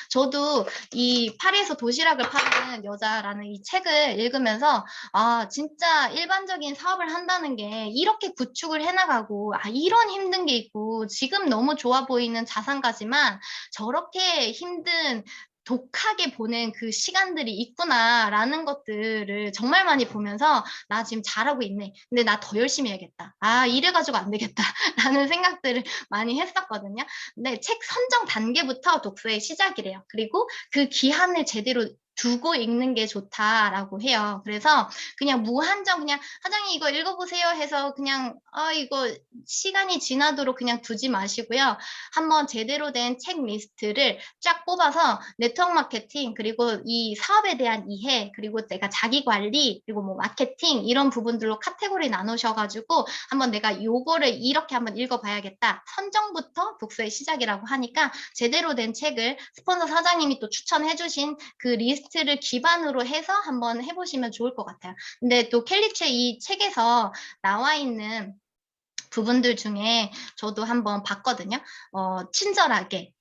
저도 이 파리에서 도시락을 파는 여자라는 이 책을 읽으면서 아 진짜 일반적인 사업을 한다는 게 이렇게 구축을 해나가고 아 이런 힘든 게 있고 지금 너무 좋아 보이는 자산가지만 저렇게 힘든 독하게 보낸 그 시간들이 있구나라는 것들을 정말 많이 보면서 나 지금 잘하고 있네. 근데 나 더 열심히 해야겠다. 아, 이래가지고 안 되겠다. 라는 생각들을 많이 했었거든요. 근데 책 선정 단계부터 독서의 시작이래요. 그리고 그 기한을 제대로 두고 읽는 게 좋다라고 해요. 그래서 그냥 무한정 그냥 사장님 이거 읽어보세요 해서 그냥 이거 시간이 지나도록 그냥 두지 마시고요. 한번 제대로 된 책 리스트를 쫙 뽑아서 네트워크 마케팅 그리고 이 사업에 대한 이해 그리고 내가 자기 관리 그리고 뭐 마케팅 이런 부분들로 카테고리 나누셔가지고 한번 내가 요거를 이렇게 한번 읽어봐야겠다. 선정부터 독서의 시작이라고 하니까 제대로 된 책을 스폰서 사장님이 또 추천해주신 그 리스트를 기반으로 해서 한번 해보시면 좋을 것 같아요. 근데 또 캘리체 이 책에서 나와 있는 부분들 중에 저도 한번 봤거든요. 친절하게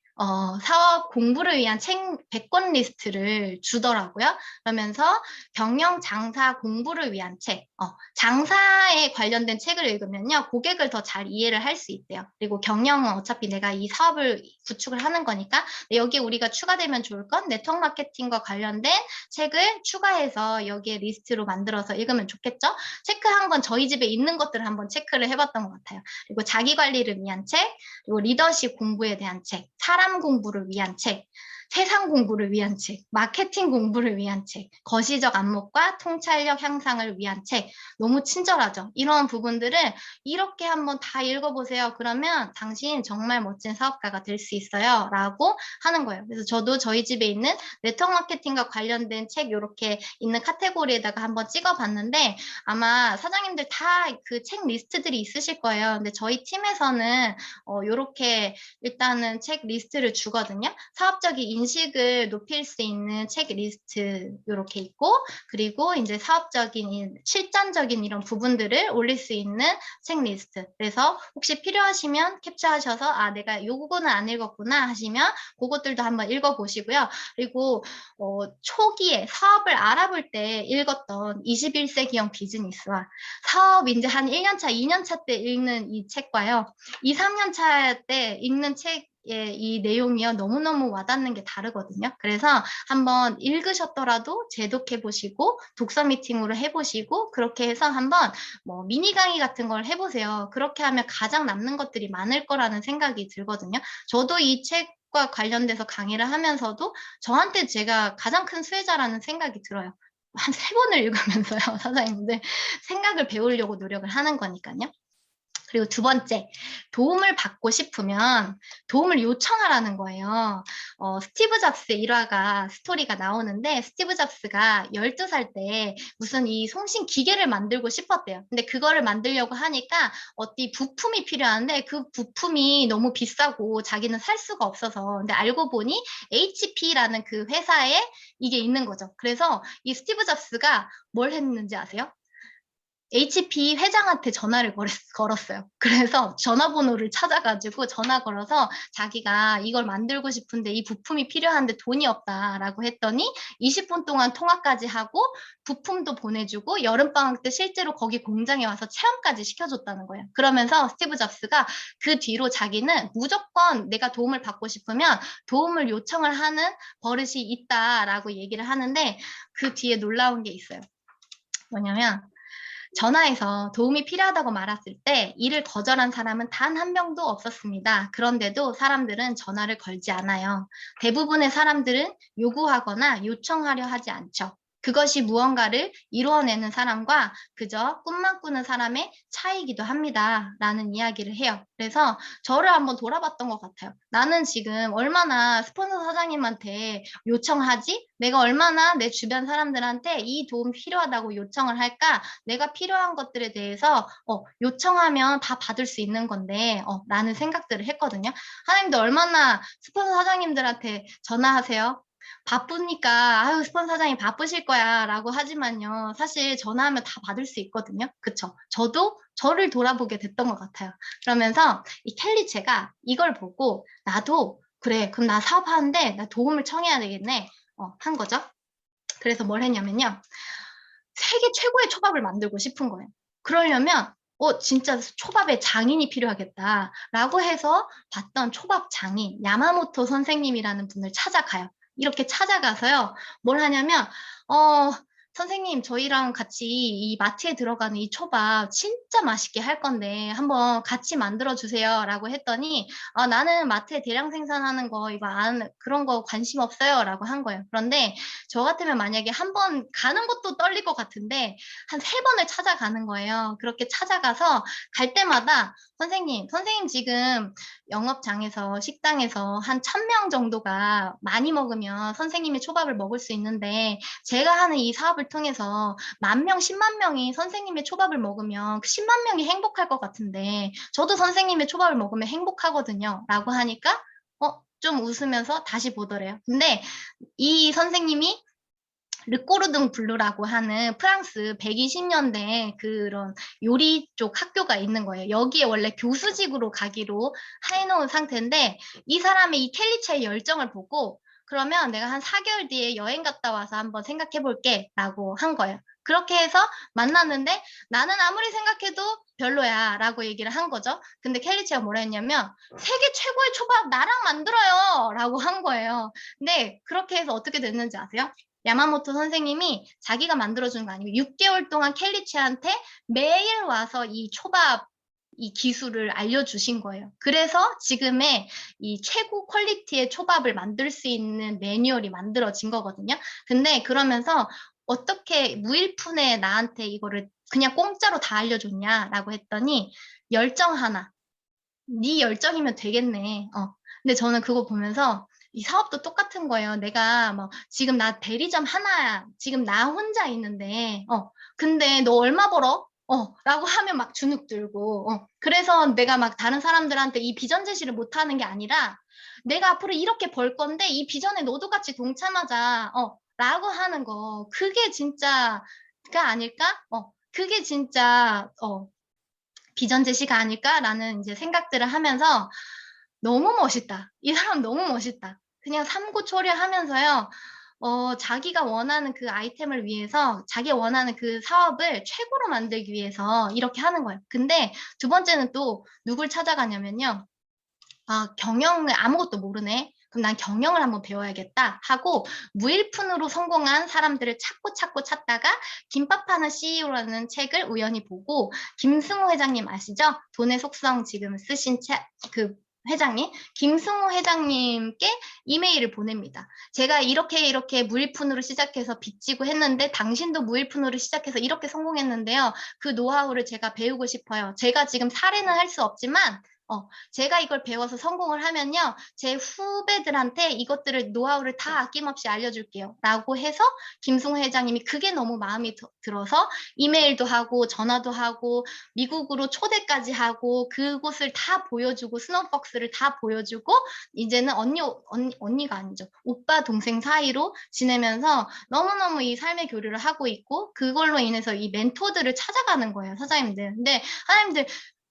사업 공부를 위한 책 100권 리스트를 주더라고요. 그러면서 경영 장사 공부를 위한 책, 장사에 관련된 책을 읽으면요, 고객을 더 잘 이해를 할 수 있대요. 그리고 경영은 어차피 내가 이 사업을 구축을 하는 거니까 여기 우리가 추가되면 좋을 건 네트워크 마케팅과 관련된 책을 추가해서 여기에 리스트로 만들어서 읽으면 좋겠죠? 체크한 건 저희 집에 있는 것들을 한번 체크를 해봤던 것 같아요. 그리고 자기 관리를 위한 책, 그리고 리더십 공부에 대한 책, 사람 공부를 위한 책, 세상 공부를 위한 책, 마케팅 공부를 위한 책, 거시적 안목과 통찰력 향상을 위한 책. 너무 친절하죠. 이런 부분들을 이렇게 한번 다 읽어보세요. 그러면 당신 정말 멋진 사업가가 될 수 있어요. 라고 하는 거예요. 그래서 저도 저희 집에 있는 네트워크 마케팅과 관련된 책 이렇게 있는 카테고리에다가 한번 찍어봤는데 아마 사장님들 다 그 책 리스트들이 있으실 거예요. 근데 저희 팀에서는 요렇게 일단은 책 리스트를 주거든요. 사업적인 인식을 높일 수 있는 책 리스트 요렇게 있고 그리고 이제 사업적인 실전적인 이런 부분들을 올릴 수 있는 책 리스트. 그래서 혹시 필요하시면 캡처하셔서 아 내가 요거는 안 읽었구나 하시면 그것들도 한번 읽어보시고요. 그리고 초기에 사업을 알아볼 때 읽었던 21세기형 비즈니스와 사업 이제 한 1년차, 2년차 때 읽는 이 책과요. 2, 3년차 때 읽는 책의 이 내용이요. 너무너무 와닿는 게 다르거든요. 그래서 한번 읽으셨더라도 재독해 보시고 독서 미팅으로 해보시고 그렇게 해서 한번 뭐 미니 강의 같은 걸 해보세요. 그렇게 하면 가장 남는 것들이 많을 거라는 생각이 들거든요. 저도 이 책과 관련돼서 강의를 하면서도 저한테 제가 가장 큰 수혜자라는 생각이 들어요. 한 3번을 읽으면서요, 사장님들. 생각을 배우려고 노력을 하는 거니까요. 그리고 두 번째, 도움을 받고 싶으면 도움을 요청하라는 거예요. 스티브 잡스 일화가 스토리가 나오는데 스티브 잡스가 12살 때 무슨 이 송신 기계를 만들고 싶었대요. 근데 그거를 만들려고 하니까 어디 부품이 필요한데 그 부품이 너무 비싸고 자기는 살 수가 없어서 근데 알고 보니 HP라는 그 회사에 이게 있는 거죠. 그래서 이 스티브 잡스가 뭘 했는지 아세요? HP 회장한테 전화를 걸었어요. 그래서 전화번호를 찾아가지고 전화 걸어서 자기가 이걸 만들고 싶은데 이 부품이 필요한데 돈이 없다라고 했더니 20분 동안 통화까지 하고 부품도 보내주고 여름방학 때 실제로 거기 공장에 와서 체험까지 시켜줬다는 거예요. 그러면서 스티브 잡스가 그 뒤로 자기는 무조건 내가 도움을 받고 싶으면 도움을 요청을 하는 버릇이 있다라고 얘기를 하는데 그 뒤에 놀라운 게 있어요. 뭐냐면 전화해서 도움이 필요하다고 말했을 때 이를 거절한 사람은 단 한 명도 없었습니다. 그런데도 사람들은 전화를 걸지 않아요. 대부분의 사람들은 요구하거나 요청하려 하지 않죠. 그것이 무언가를 이루어내는 사람과 그저 꿈만 꾸는 사람의 차이기도 합니다. 라는 이야기를 해요. 그래서 저를 한번 돌아봤던 것 같아요. 나는 지금 얼마나 스폰서 사장님한테 요청하지? 내가 얼마나 내 주변 사람들한테 이 도움 필요하다고 요청을 할까? 내가 필요한 것들에 대해서 요청하면 다 받을 수 있는 건데 라는 생각들을 했거든요. 하나님도 얼마나 스폰서 사장님들한테 전화하세요. 바쁘니까 아유 스폰서 사장이 바쁘실 거야 라고 하지만요. 사실 전화하면 다 받을 수 있거든요. 그쵸? 저도 저를 돌아보게 됐던 것 같아요. 그러면서 이 켈리체가 이걸 보고 나도 그래 그럼 나 사업하는데 나 도움을 청해야 되겠네 한 거죠. 그래서 뭘 했냐면요. 세계 최고의 초밥을 만들고 싶은 거예요. 그러려면 진짜 초밥에 장인이 필요하겠다라고 해서 봤던 초밥 장인 야마모토 선생님이라는 분을 찾아가요. 이렇게 찾아가서요. 뭘 하냐면 선생님 저희랑 같이 이 마트에 들어가는 이 초밥 진짜 맛있게 할 건데 한번 같이 만들어 주세요 라고 했더니 나는 마트에 대량 생산하는 거 이거 그런 거 관심 없어요 라고 한 거예요. 그런데 저 같으면 만약에 한 번 가는 것도 떨릴 것 같은데 한 3번을 찾아가는 거예요. 그렇게 찾아가서 갈 때마다 선생님 지금 영업장에서 식당에서 한 1000명 정도가 많이 먹으면 선생님의 초밥을 먹을 수 있는데 제가 하는 이 사업을 통해서 10,000명, 10만 명이 선생님의 초밥을 먹으면 10만 명이 행복할 것 같은데 저도 선생님의 초밥을 먹으면 행복하거든요. 라고 하니까 좀 웃으면서 다시 보더래요. 근데 이 선생님이 르꼬르등 블루라고 하는 프랑스 120년대 그런 요리 쪽 학교가 있는 거예요. 여기에 원래 교수직으로 가기로 해놓은 상태인데 이 사람의 이 켈리체의 열정을 보고 그러면 내가 한 4개월 뒤에 여행 갔다 와서 한번 생각해 볼게 라고 한 거예요. 그렇게 해서 만났는데 나는 아무리 생각해도 별로야 라고 얘기를 한 거죠. 근데 켈리체가 뭐라 했냐면 세계 최고의 초밥 나랑 만들어요 라고 한 거예요. 근데 그렇게 해서 어떻게 됐는지 아세요? 야마모토 선생님이 자기가 만들어준 거 아니고 6개월 동안 켈리체한테 매일 와서 이 초밥 이 기술을 알려주신 거예요. 그래서 지금의 이 최고 퀄리티의 초밥을 만들 수 있는 매뉴얼이 만들어진 거거든요. 근데 그러면서 어떻게 무일푼에 나한테 이거를 그냥 공짜로 다 알려줬냐라고 했더니 열정 하나. 네 열정이면 되겠네. 근데 저는 그거 보면서 이 사업도 똑같은 거예요. 내가 뭐 지금 나 대리점 하나야. 지금 나 혼자 있는데 근데 너 얼마 벌어? 라고 하면 막 주눅 들고 그래서 내가 막 다른 사람들한테 이 비전 제시를 못 하는 게 아니라 내가 앞으로 이렇게 벌 건데 이 비전에 너도 같이 동참하자. 라고 하는 거. 그게 진짜가 아닐까? 그게 진짜 비전 제시가 아닐까라는 이제 생각들을 하면서 너무 멋있다. 이 사람 너무 멋있다. 그냥 삼고초려하면서요. 자기가 원하는 그 아이템을 위해서 자기가 원하는 그 사업을 최고로 만들기 위해서 이렇게 하는 거예요. 근데 두 번째는 또 누굴 찾아가냐면요. 경영을 아무것도 모르네. 그럼 난 경영을 한번 배워야겠다 하고 무일푼으로 성공한 사람들을 찾고 찾다가 김밥 하나 CEO라는 책을 우연히 보고 김승호 회장님 아시죠? 돈의 속성 지금 쓰신 그 회장님, 김승호 회장님께 이메일을 보냅니다. 제가 이렇게 무일푼으로 시작해서 빚지고 했는데 당신도 무일푼으로 시작해서 이렇게 성공했는데요. 그 노하우를 제가 배우고 싶어요. 제가 지금 사례는 할 수 없지만 제가 이걸 배워서 성공을 하면요, 제 후배들한테 이것들을 노하우를 다 아낌없이 알려줄게요. 라고 해서 김승호 회장님이 그게 너무 마음이 들어서 이메일도 하고 전화도 하고 미국으로 초대까지 하고 그곳을 다 보여주고 스노우박스를 다 보여주고 이제는 언니가 아니죠. 오빠 동생 사이로 지내면서 너무너무 이 삶의 교류를 하고 있고 그걸로 인해서 이 멘토들을 찾아가는 거예요, 사장님들. 근데 사장님들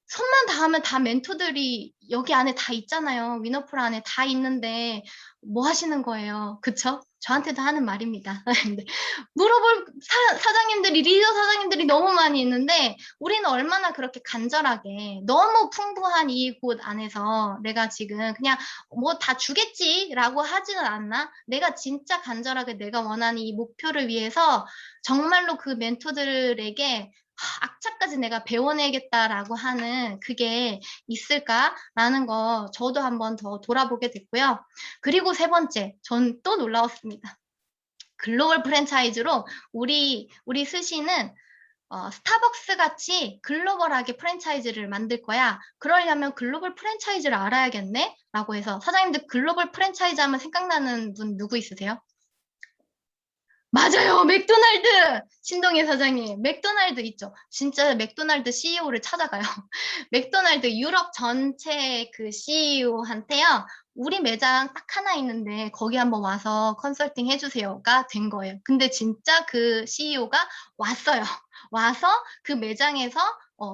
손만 닿으면 다 멘토들이 여기 안에 다 있잖아요. 위너풀 안에 다 있는데 뭐 하시는 거예요? 그쵸? 저한테도 하는 말입니다. 근데 물어볼 사장님들이, 리더 사장님들이 너무 많이 있는데 우리는 얼마나 그렇게 간절하게 너무 풍부한 이 곳 안에서 내가 지금 그냥 뭐 다 주겠지라고 하지는 않나? 내가 진짜 간절하게 내가 원하는 이 목표를 위해서 정말로 그 멘토들에게 악착까지 내가 배워내겠다라고 하는 그게 있을까라는 거 저도 한번 더 돌아보게 됐고요. 그리고 세 번째, 전 또 놀라웠습니다. 글로벌 프랜차이즈로 우리 스시는 스타벅스 같이 글로벌하게 프랜차이즈를 만들 거야. 그러려면 글로벌 프랜차이즈를 알아야겠네? 라고 해서 사장님들 글로벌 프랜차이즈 하면 생각나는 분 누구 있으세요? 맞아요. 맥도날드! 신동희 사장님. 맥도날드 있죠. 진짜 맥도날드 CEO를 찾아가요. 맥도날드 유럽 전체 그 CEO한테요. 우리 매장 딱 하나 있는데 거기 한번 와서 컨설팅 해주세요가 된 거예요. 근데 진짜 그 CEO가 왔어요. 와서 그 매장에서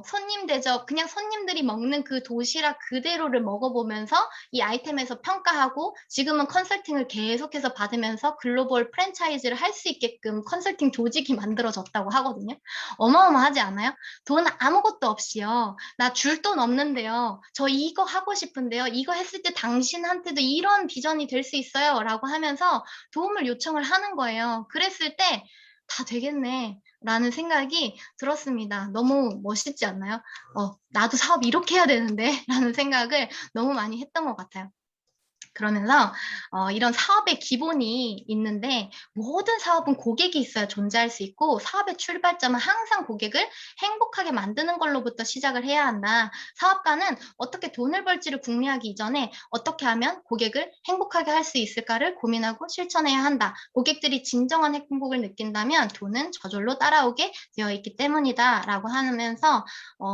손님 대접, 그냥 손님들이 먹는 그 도시락 그대로를 먹어보면서 이 아이템에서 평가하고 지금은 컨설팅을 계속해서 받으면서 글로벌 프랜차이즈를 할 수 있게끔 컨설팅 조직이 만들어졌다고 하거든요. 어마어마하지 않아요? 돈 아무것도 없이요. 나 줄 돈 없는데요. 저 이거 하고 싶은데요. 이거 했을 때 당신한테도 이런 비전이 될 수 있어요. 라고 하면서 도움을 요청을 하는 거예요. 그랬을 때 다 되겠네. 라는 생각이 들었습니다. 너무 멋있지 않나요? 나도 사업 이렇게 해야 되는데 라는 생각을 너무 많이 했던 것 같아요. 그러면서 이런 사업의 기본이 있는데 모든 사업은 고객이 있어야 존재할 수 있고 사업의 출발점은 항상 고객을 행복하게 만드는 걸로부터 시작을 해야 한다. 사업가는 어떻게 돈을 벌지를 궁리하기 이전에 어떻게 하면 고객을 행복하게 할 수 있을까를 고민하고 실천해야 한다. 고객들이 진정한 행복을 느낀다면 돈은 저절로 따라오게 되어 있기 때문이다. 라고 하면서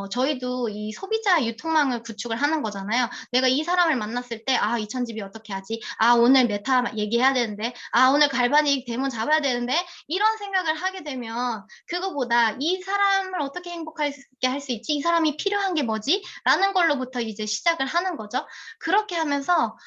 저희도 이 소비자 유통망을 구축을 하는 거잖아요. 내가 이 사람을 만났을 때, 이 천집이 어떻게 하지? 오늘 메타 얘기해야 되는데, 오늘 갈바닉 데몬 잡아야 되는데, 이런 생각을 하게 되면, 그거보다 이 사람을 어떻게 행복하게 할 수 있지? 이 사람이 필요한 게 뭐지? 라는 걸로부터 이제 시작을 하는 거죠. 그렇게 하면서,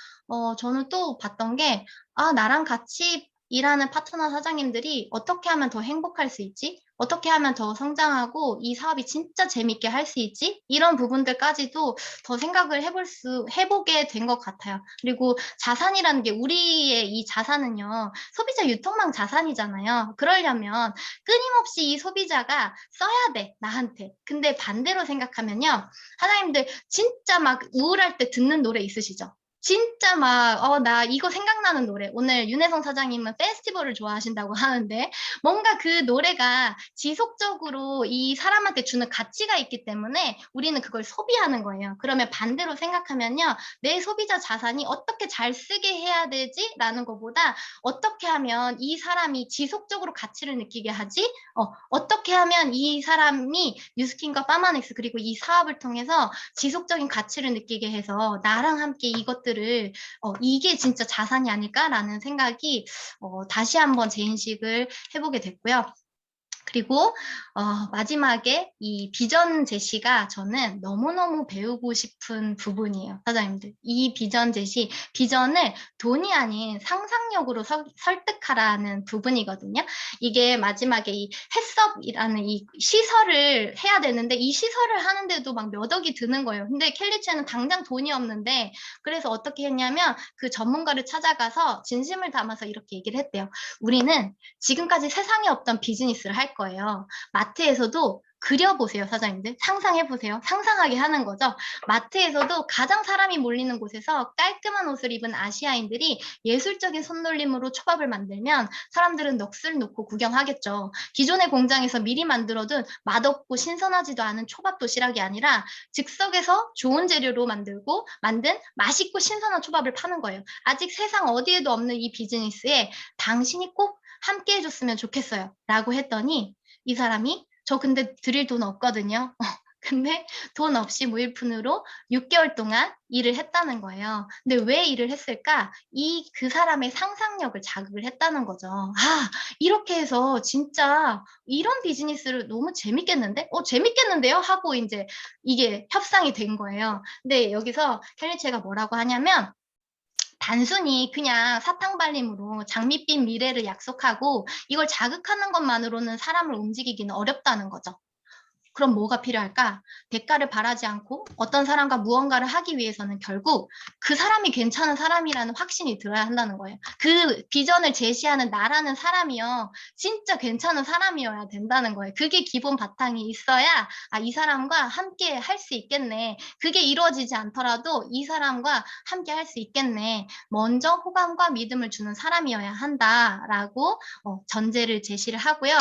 저는 또 봤던 게, 나랑 같이 일하는 파트너 사장님들이 어떻게 하면 더 행복할 수 있지? 어떻게 하면 더 성장하고 이 사업이 진짜 재밌게 할 수 있지? 이런 부분들까지도 더 생각을 해보게 된 것 같아요. 그리고 자산이라는 게 우리의 이 자산은요, 소비자 유통망 자산이잖아요. 그러려면 끊임없이 이 소비자가 써야 돼, 나한테. 근데 반대로 생각하면요, 사장님들 진짜 막 우울할 때 듣는 노래 있으시죠? 진짜 막, 나 이거 생각나는 노래. 오늘 윤혜성 사장님은 페스티벌을 좋아하신다고 하는데, 뭔가 그 노래가 지속적으로 이 사람한테 주는 가치가 있기 때문에 우리는 그걸 소비하는 거예요. 그러면 반대로 생각하면요. 내 소비자 자산이 어떻게 잘 쓰게 해야 되지? 라는 것보다 어떻게 하면 이 사람이 지속적으로 가치를 느끼게 하지? 어떻게 하면 이 사람이 뉴스킨과 파마넥스 그리고 이 사업을 통해서 지속적인 가치를 느끼게 해서 나랑 함께 이것들을 이게 진짜 자산이 아닐까라는 생각이 다시 한번 재인식을 해보게 됐고요. 그리고 마지막에 이 비전 제시가 저는 너무너무 배우고 싶은 부분이에요. 사장님들. 이 비전 제시, 비전을 돈이 아닌 상상력으로 설득하라는 부분이거든요. 이게 마지막에 이 햇섭이라는 이 시설을 해야 되는데 이 시설을 하는데도 막 몇 억이 드는 거예요. 근데 캘리체는 당장 돈이 없는데 그래서 어떻게 했냐면 그 전문가를 찾아가서 진심을 담아서 이렇게 얘기를 했대요. 우리는 지금까지 세상에 없던 비즈니스를 할 거예요. 마트에서도 그려보세요, 사장님들. 상상해보세요. 상상하게 하는 거죠. 마트에서도 가장 사람이 몰리는 곳에서 깔끔한 옷을 입은 아시아인들이 예술적인 손놀림으로 초밥을 만들면 사람들은 넋을 놓고 구경하겠죠. 기존의 공장에서 미리 만들어둔 맛없고 신선하지도 않은 초밥 도시락이 아니라 즉석에서 좋은 재료로 만든 맛있고 신선한 초밥을 파는 거예요. 아직 세상 어디에도 없는 이 비즈니스에 당신이 꼭 함께 해줬으면 좋겠어요. 라고 했더니 이 사람이 저 근데 드릴 돈 없거든요. 근데 돈 없이 무일푼으로 6개월 동안 일을 했다는 거예요. 근데 왜 일을 했을까? 그 사람의 상상력을 자극을 했다는 거죠. 아, 이렇게 해서 진짜 이런 비즈니스를 너무 재밌겠는데? 재밌겠는데요? 하고 이제 이게 협상이 된 거예요. 근데 여기서 켈리체가 뭐라고 하냐면 단순히 그냥 사탕발림으로 장밋빛 미래를 약속하고 이걸 자극하는 것만으로는 사람을 움직이기는 어렵다는 거죠. 그럼 뭐가 필요할까? 대가를 바라지 않고 어떤 사람과 무언가를 하기 위해서는 결국 그 사람이 괜찮은 사람이라는 확신이 들어야 한다는 거예요. 그 비전을 제시하는 나라는 사람이요. 진짜 괜찮은 사람이어야 된다는 거예요. 그게 기본 바탕이 있어야 이 사람과 함께 할 수 있겠네. 그게 이루어지지 않더라도 이 사람과 함께 할 수 있겠네. 먼저 호감과 믿음을 주는 사람이어야 한다라고 전제를 제시를 하고요.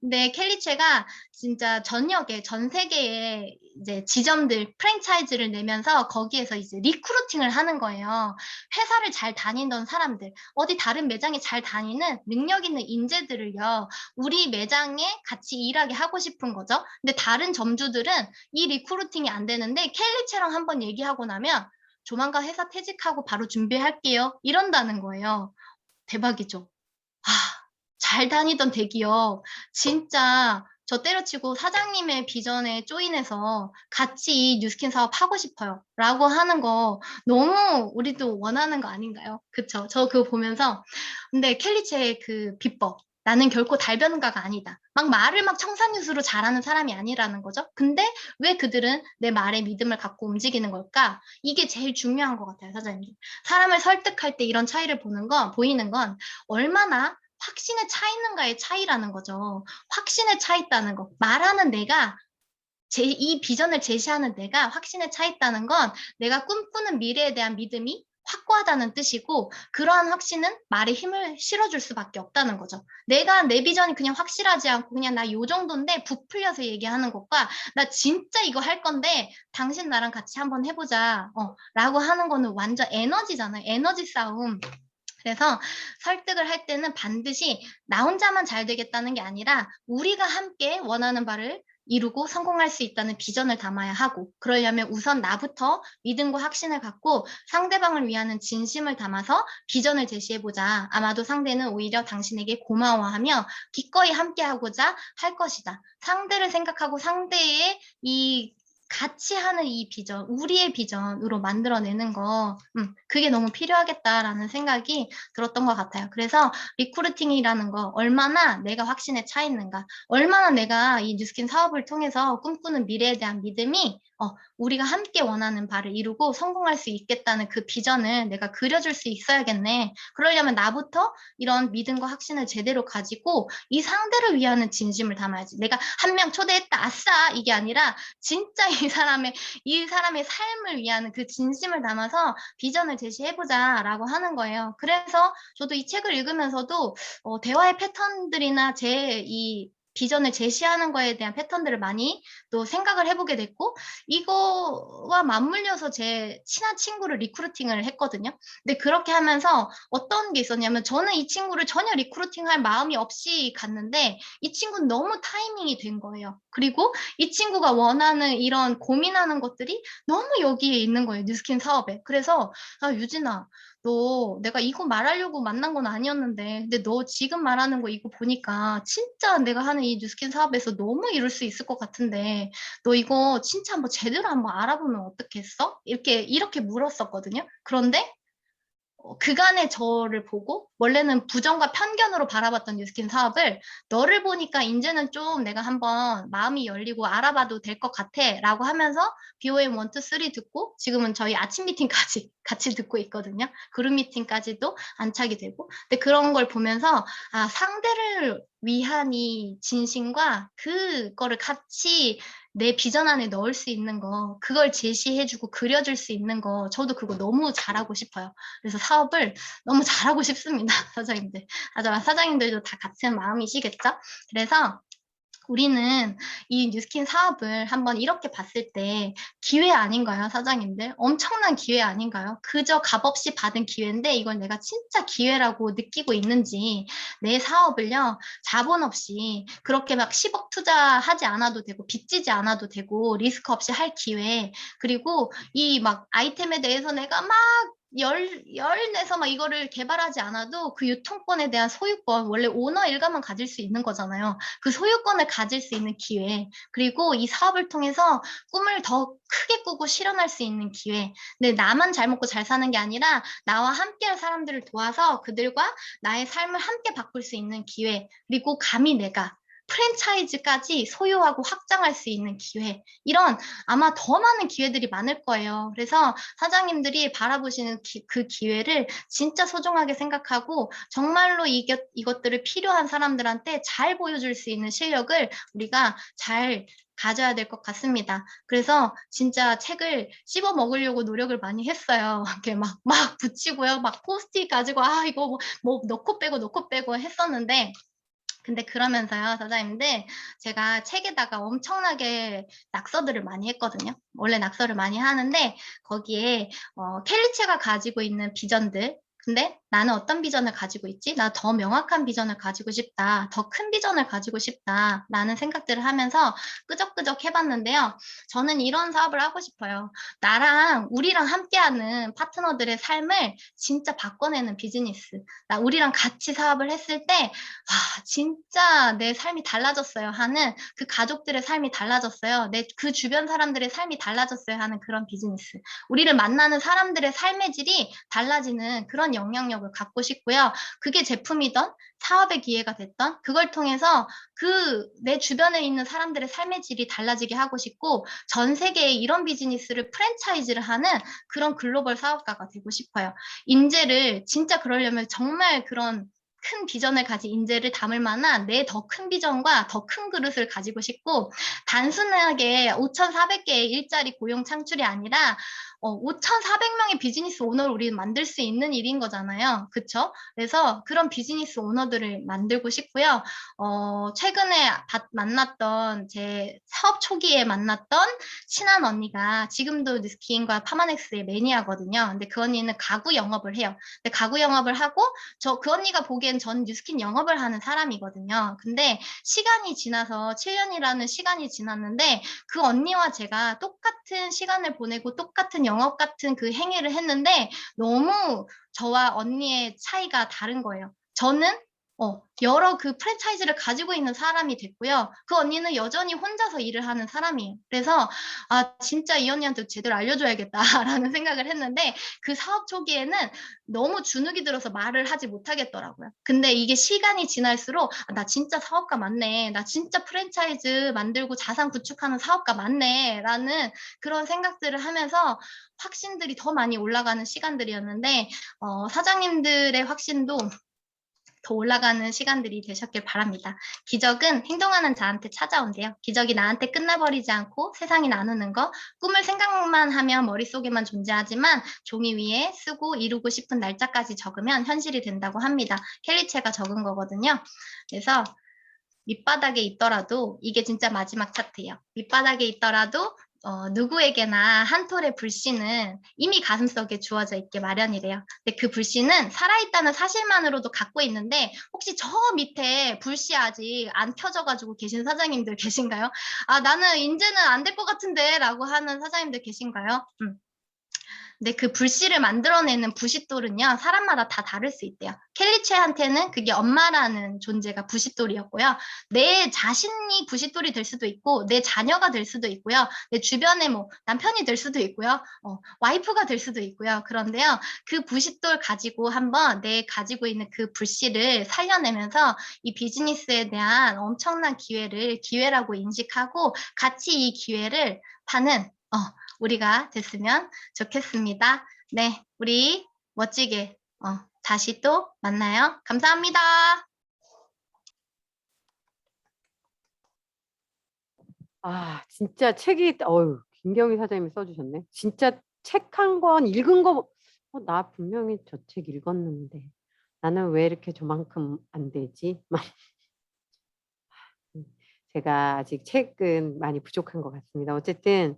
근데 켈리체가 진짜 전 세계에 이제 지점들, 프랜차이즈를 내면서 거기에서 이제 리크루팅을 하는 거예요. 회사를 잘 다니던 사람들, 어디 다른 매장에 잘 다니는 능력 있는 인재들을요, 우리 매장에 같이 일하게 하고 싶은 거죠. 근데 다른 점주들은 이 리크루팅이 안 되는데 켈리체랑 한번 얘기하고 나면 조만간 회사 퇴직하고 바로 준비할게요. 이런다는 거예요. 대박이죠. 아, 잘 다니던 대기업, 진짜 저 때려치고 사장님의 비전에 조인해서 같이 이 뉴스킨 사업 하고 싶어요. 라고 하는 거 너무 우리도 원하는 거 아닌가요? 그쵸? 저 그거 보면서, 근데 켈리체의 그 비법, 나는 결코 달변가가 아니다. 막 말을 막 청산유수로 잘하는 사람이 아니라는 거죠. 근데 왜 그들은 내 말에 믿음을 갖고 움직이는 걸까? 이게 제일 중요한 것 같아요, 사장님. 사람을 설득할 때 이런 차이를 보이는 건 얼마나 확신에 차 있는가의 차이라는 거죠. 확신에 차 있다는 거. 말하는 내가 이 비전을 제시하는 내가 확신에 차 있다는 건 내가 꿈꾸는 미래에 대한 믿음이 확고하다는 뜻이고 그러한 확신은 말에 힘을 실어줄 수밖에 없다는 거죠. 내가 내 비전이 그냥 확실하지 않고 그냥 나 요 정도인데 부풀려서 얘기하는 것과 나 진짜 이거 할 건데 당신 나랑 같이 한번 해보자 라고 하는 거는 완전 에너지잖아요. 에너지 싸움. 그래서 설득을 할 때는 반드시 나 혼자만 잘 되겠다는 게 아니라 우리가 함께 원하는 바를 이루고 성공할 수 있다는 비전을 담아야 하고 그러려면 우선 나부터 믿음과 확신을 갖고 상대방을 위하는 진심을 담아서 비전을 제시해보자. 아마도 상대는 오히려 당신에게 고마워하며 기꺼이 함께하고자 할 것이다. 상대를 생각하고 상대의 이 같이 하는 이 비전, 우리의 비전으로 만들어내는 거, 그게 너무 필요하겠다라는 생각이 들었던 것 같아요. 그래서 리크루팅이라는 거, 얼마나 내가 확신에 차 있는가, 얼마나 내가 이 뉴스킨 사업을 통해서 꿈꾸는 미래에 대한 믿음이 우리가 함께 원하는 바를 이루고 성공할 수 있겠다는 그 비전을 내가 그려줄 수 있어야겠네. 그러려면 나부터 이런 믿음과 확신을 제대로 가지고 이 상대를 위하는 진심을 담아야지. 내가 한 명 초대했다, 아싸! 이게 아니라 진짜 이 사람의 삶을 위한 그 진심을 담아서 비전을 제시해보자라고 하는 거예요. 그래서 저도 이 책을 읽으면서도 대화의 패턴들이나 제 이 비전을 제시하는 거에 대한 패턴들을 많이 또 생각을 해보게 됐고 이거와 맞물려서 제 친한 친구를 리크루팅을 했거든요. 근데 그렇게 하면서 어떤 게 있었냐면 저는 이 친구를 전혀 리크루팅할 마음이 없이 갔는데 이 친구는 너무 타이밍이 된 거예요. 그리고 이 친구가 원하는 이런 고민하는 것들이 너무 여기에 있는 거예요. 뉴스킨 사업에. 그래서 유진아, 너 내가 이거 말하려고 만난 건 아니었는데 근데 너 지금 말하는 거 이거 보니까 진짜 내가 하는 이 뉴스킨 사업에서 너무 이룰 수 있을 것 같은데 너 이거 진짜 한번 제대로 한번 알아보면 어떻겠어? 이렇게 물었었거든요. 그런데 그간의 저를 보고 원래는 부정과 편견으로 바라봤던 뉴스킨 사업을 너를 보니까 이제는 좀 내가 한번 마음이 열리고 알아봐도 될 것 같아 라고 하면서 BOM 1, 2, 3 듣고 지금은 저희 아침 미팅까지 같이 듣고 있거든요. 그룹 미팅까지도 안착이 되고. 근데 그런 걸 보면서 아, 상대를 위한 이 진심과 그거를 같이 내 비전 안에 넣을 수 있는 거, 그걸 제시해주고 그려줄 수 있는 거, 저도 그거 너무 잘하고 싶어요. 그래서 사업을 너무 잘하고 싶습니다. 사장님들. 하지만 사장님들도 다 같은 마음이시겠죠? 그래서 우리는 이 뉴스킨 사업을 한번 이렇게 봤을 때 기회 아닌가요, 사장님들? 엄청난 기회 아닌가요? 그저 값없이 받은 기회인데 이걸 내가 진짜 기회라고 느끼고 있는지 내 사업을요, 자본 없이 그렇게 막 10억 투자하지 않아도 되고 빚지지 않아도 되고 리스크 없이 할 기회, 그리고 이 막 아이템에 대해서 내가 막 열 내서 막 이거를 개발하지 않아도 그 유통권에 대한 소유권, 원래 오너 일가만 가질 수 있는 거잖아요. 그 소유권을 가질 수 있는 기회, 그리고 이 사업을 통해서 꿈을 더 크게 꾸고 실현할 수 있는 기회. 근데 나만 잘 먹고 잘 사는 게 아니라 나와 함께할 사람들을 도와서 그들과 나의 삶을 함께 바꿀 수 있는 기회. 그리고 감히 내가 프랜차이즈까지 소유하고 확장할 수 있는 기회. 이런 아마 더 많은 기회들이 많을 거예요. 그래서 사장님들이 바라보시는 그 기회를 진짜 소중하게 생각하고 정말로 이것들을 필요한 사람들한테 잘 보여줄 수 있는 실력을 우리가 잘 가져야 될 것 같습니다. 그래서 진짜 책을 씹어 먹으려고 노력을 많이 했어요. 이렇게 막 붙이고요. 막 포스트잇 가지고, 아, 이거 뭐 넣고 빼고 했었는데, 근데 그러면서요, 사장님들, 제가 책에다가 엄청나게 낙서들을 많이 했거든요. 원래 낙서를 많이 하는데, 거기에, 켈리체가 가지고 있는 비전들, 근데 나는 어떤 비전을 가지고 있지? 나 더 명확한 비전을 가지고 싶다. 더 큰 비전을 가지고 싶다. 라는 생각들을 하면서 끄적끄적 해봤는데요. 저는 이런 사업을 하고 싶어요. 우리랑 함께하는 파트너들의 삶을 진짜 바꿔내는 비즈니스. 우리랑 같이 사업을 했을 때, 아, 진짜 내 삶이 달라졌어요 하는 그 가족들의 삶이 달라졌어요. 그 주변 사람들의 삶이 달라졌어요 하는 그런 비즈니스. 우리를 만나는 사람들의 삶의 질이 달라지는 그런 영향력을 갖고 싶고요. 그게 제품이던 사업의 기회가 됐던 그걸 통해서 내 주변에 있는 사람들의 삶의 질이 달라지게 하고 싶고 전 세계에 이런 비즈니스를 프랜차이즈를 하는 그런 글로벌 사업가가 되고 싶어요. 인재를 진짜 그러려면 정말 그런 큰 비전을 가진 인재를 담을 만한 내 더 큰 비전과 더 큰 그릇을 가지고 싶고 단순하게 5,400개의 일자리 고용 창출이 아니라 5,400명의 비즈니스 오너를 우리는 만들 수 있는 일인 거잖아요. 그쵸? 그래서 그런 비즈니스 오너들을 만들고 싶고요. 최근에 만났던 제 사업 초기에 만났던 친한 언니가 지금도 뉴스킨과 파마넥스의 매니아거든요. 근데 그 언니는 가구 영업을 해요. 근데 가구 영업을 하고 그 언니가 보기엔 전 뉴스킨 영업을 하는 사람이거든요. 근데 시간이 지나서 7년이라는 시간이 지났는데 그 언니와 제가 똑같은 시간을 보내고 똑같은 영업 같은 그 행위를 했는데 너무 저와 언니의 차이가 다른 거예요. 저는 여러 그 프랜차이즈를 가지고 있는 사람이 됐고요. 그 언니는 여전히 혼자서 일을 하는 사람이에요. 그래서 아, 진짜 이 언니한테 제대로 알려줘야겠다라는 생각을 했는데 그 사업 초기에는 너무 주눅이 들어서 말을 하지 못하겠더라고요. 근데 이게 시간이 지날수록 아, 나 진짜 사업가 맞네. 나 진짜 프랜차이즈 만들고 자산 구축하는 사업가 맞네. 라는 그런 생각들을 하면서 확신들이 더 많이 올라가는 시간들이었는데 사장님들의 확신도 더 올라가는 시간들이 되셨길 바랍니다. 기적은 행동하는 자한테 찾아온대요. 기적이 나한테 끝나버리지 않고 세상이 나누는 거, 꿈을 생각만 하면 머릿속에만 존재하지만 종이 위에 쓰고 이루고 싶은 날짜까지 적으면 현실이 된다고 합니다. 켈리체가 적은 거거든요. 그래서 밑바닥에 있더라도 이게 진짜 마지막 차트예요. 밑바닥에 있더라도 누구에게나 한 톨의 불씨는 이미 가슴속에 주어져 있게 마련이래요. 근데 그 불씨는 살아있다는 사실만으로도 갖고 있는데 혹시 저 밑에 불씨 아직 안 켜져가지고 계신 사장님들 계신가요? 아, 나는 이제는 안 될 것 같은데 라고 하는 사장님들 계신가요? 근데 그 불씨를 만들어내는 부싯돌은요, 사람마다 다 다를 수 있대요. 켈리체한테는 그게 엄마라는 존재가 부싯돌이었고요. 내 자신이 부싯돌이 될 수도 있고, 내 자녀가 될 수도 있고요. 내 주변에 뭐 남편이 될 수도 있고요. 와이프가 될 수도 있고요. 그런데요, 그 부싯돌 가지고 한번 내 가지고 있는 그 불씨를 살려내면서 이 비즈니스에 대한 엄청난 기회라고 인식하고 같이 이 기회를 파는, 우리가 됐으면 좋겠습니다. 네, 우리 멋지게 다시 또 만나요. 감사합니다. 아, 진짜 책이, 김경희 사장님이 써주셨네. 진짜 책 한 권 읽은 거, 나 분명히 저 책 읽었는데, 나는 왜 이렇게 저만큼 안 되지? 막 제가 아직 책은 많이 부족한 것 같습니다. 어쨌든,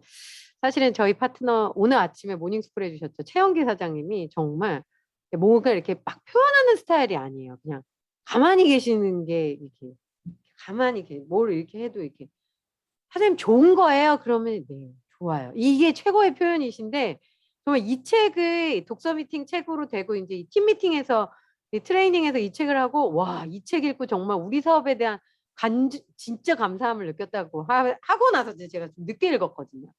사실은 저희 파트너 오늘 아침에 모닝스쿨 해주셨죠. 최영기 사장님이 정말 뭔가 이렇게 막 표현하는 스타일이 아니에요. 그냥 가만히 계시는 게 이렇게, 가만히 이렇게 뭘 이렇게 해도 이렇게 사장님 좋은 거예요? 그러면 네, 좋아요. 이게 최고의 표현이신데 정말 이 책을 독서 미팅 책으로 되고 이제 이 팀 미팅에서 이 트레이닝에서 이 책을 하고 와, 이 책 읽고 정말 우리 사업에 대한 진짜 감사함을 느꼈다고 하고 나서 이제 제가 좀 늦게 읽었거든요.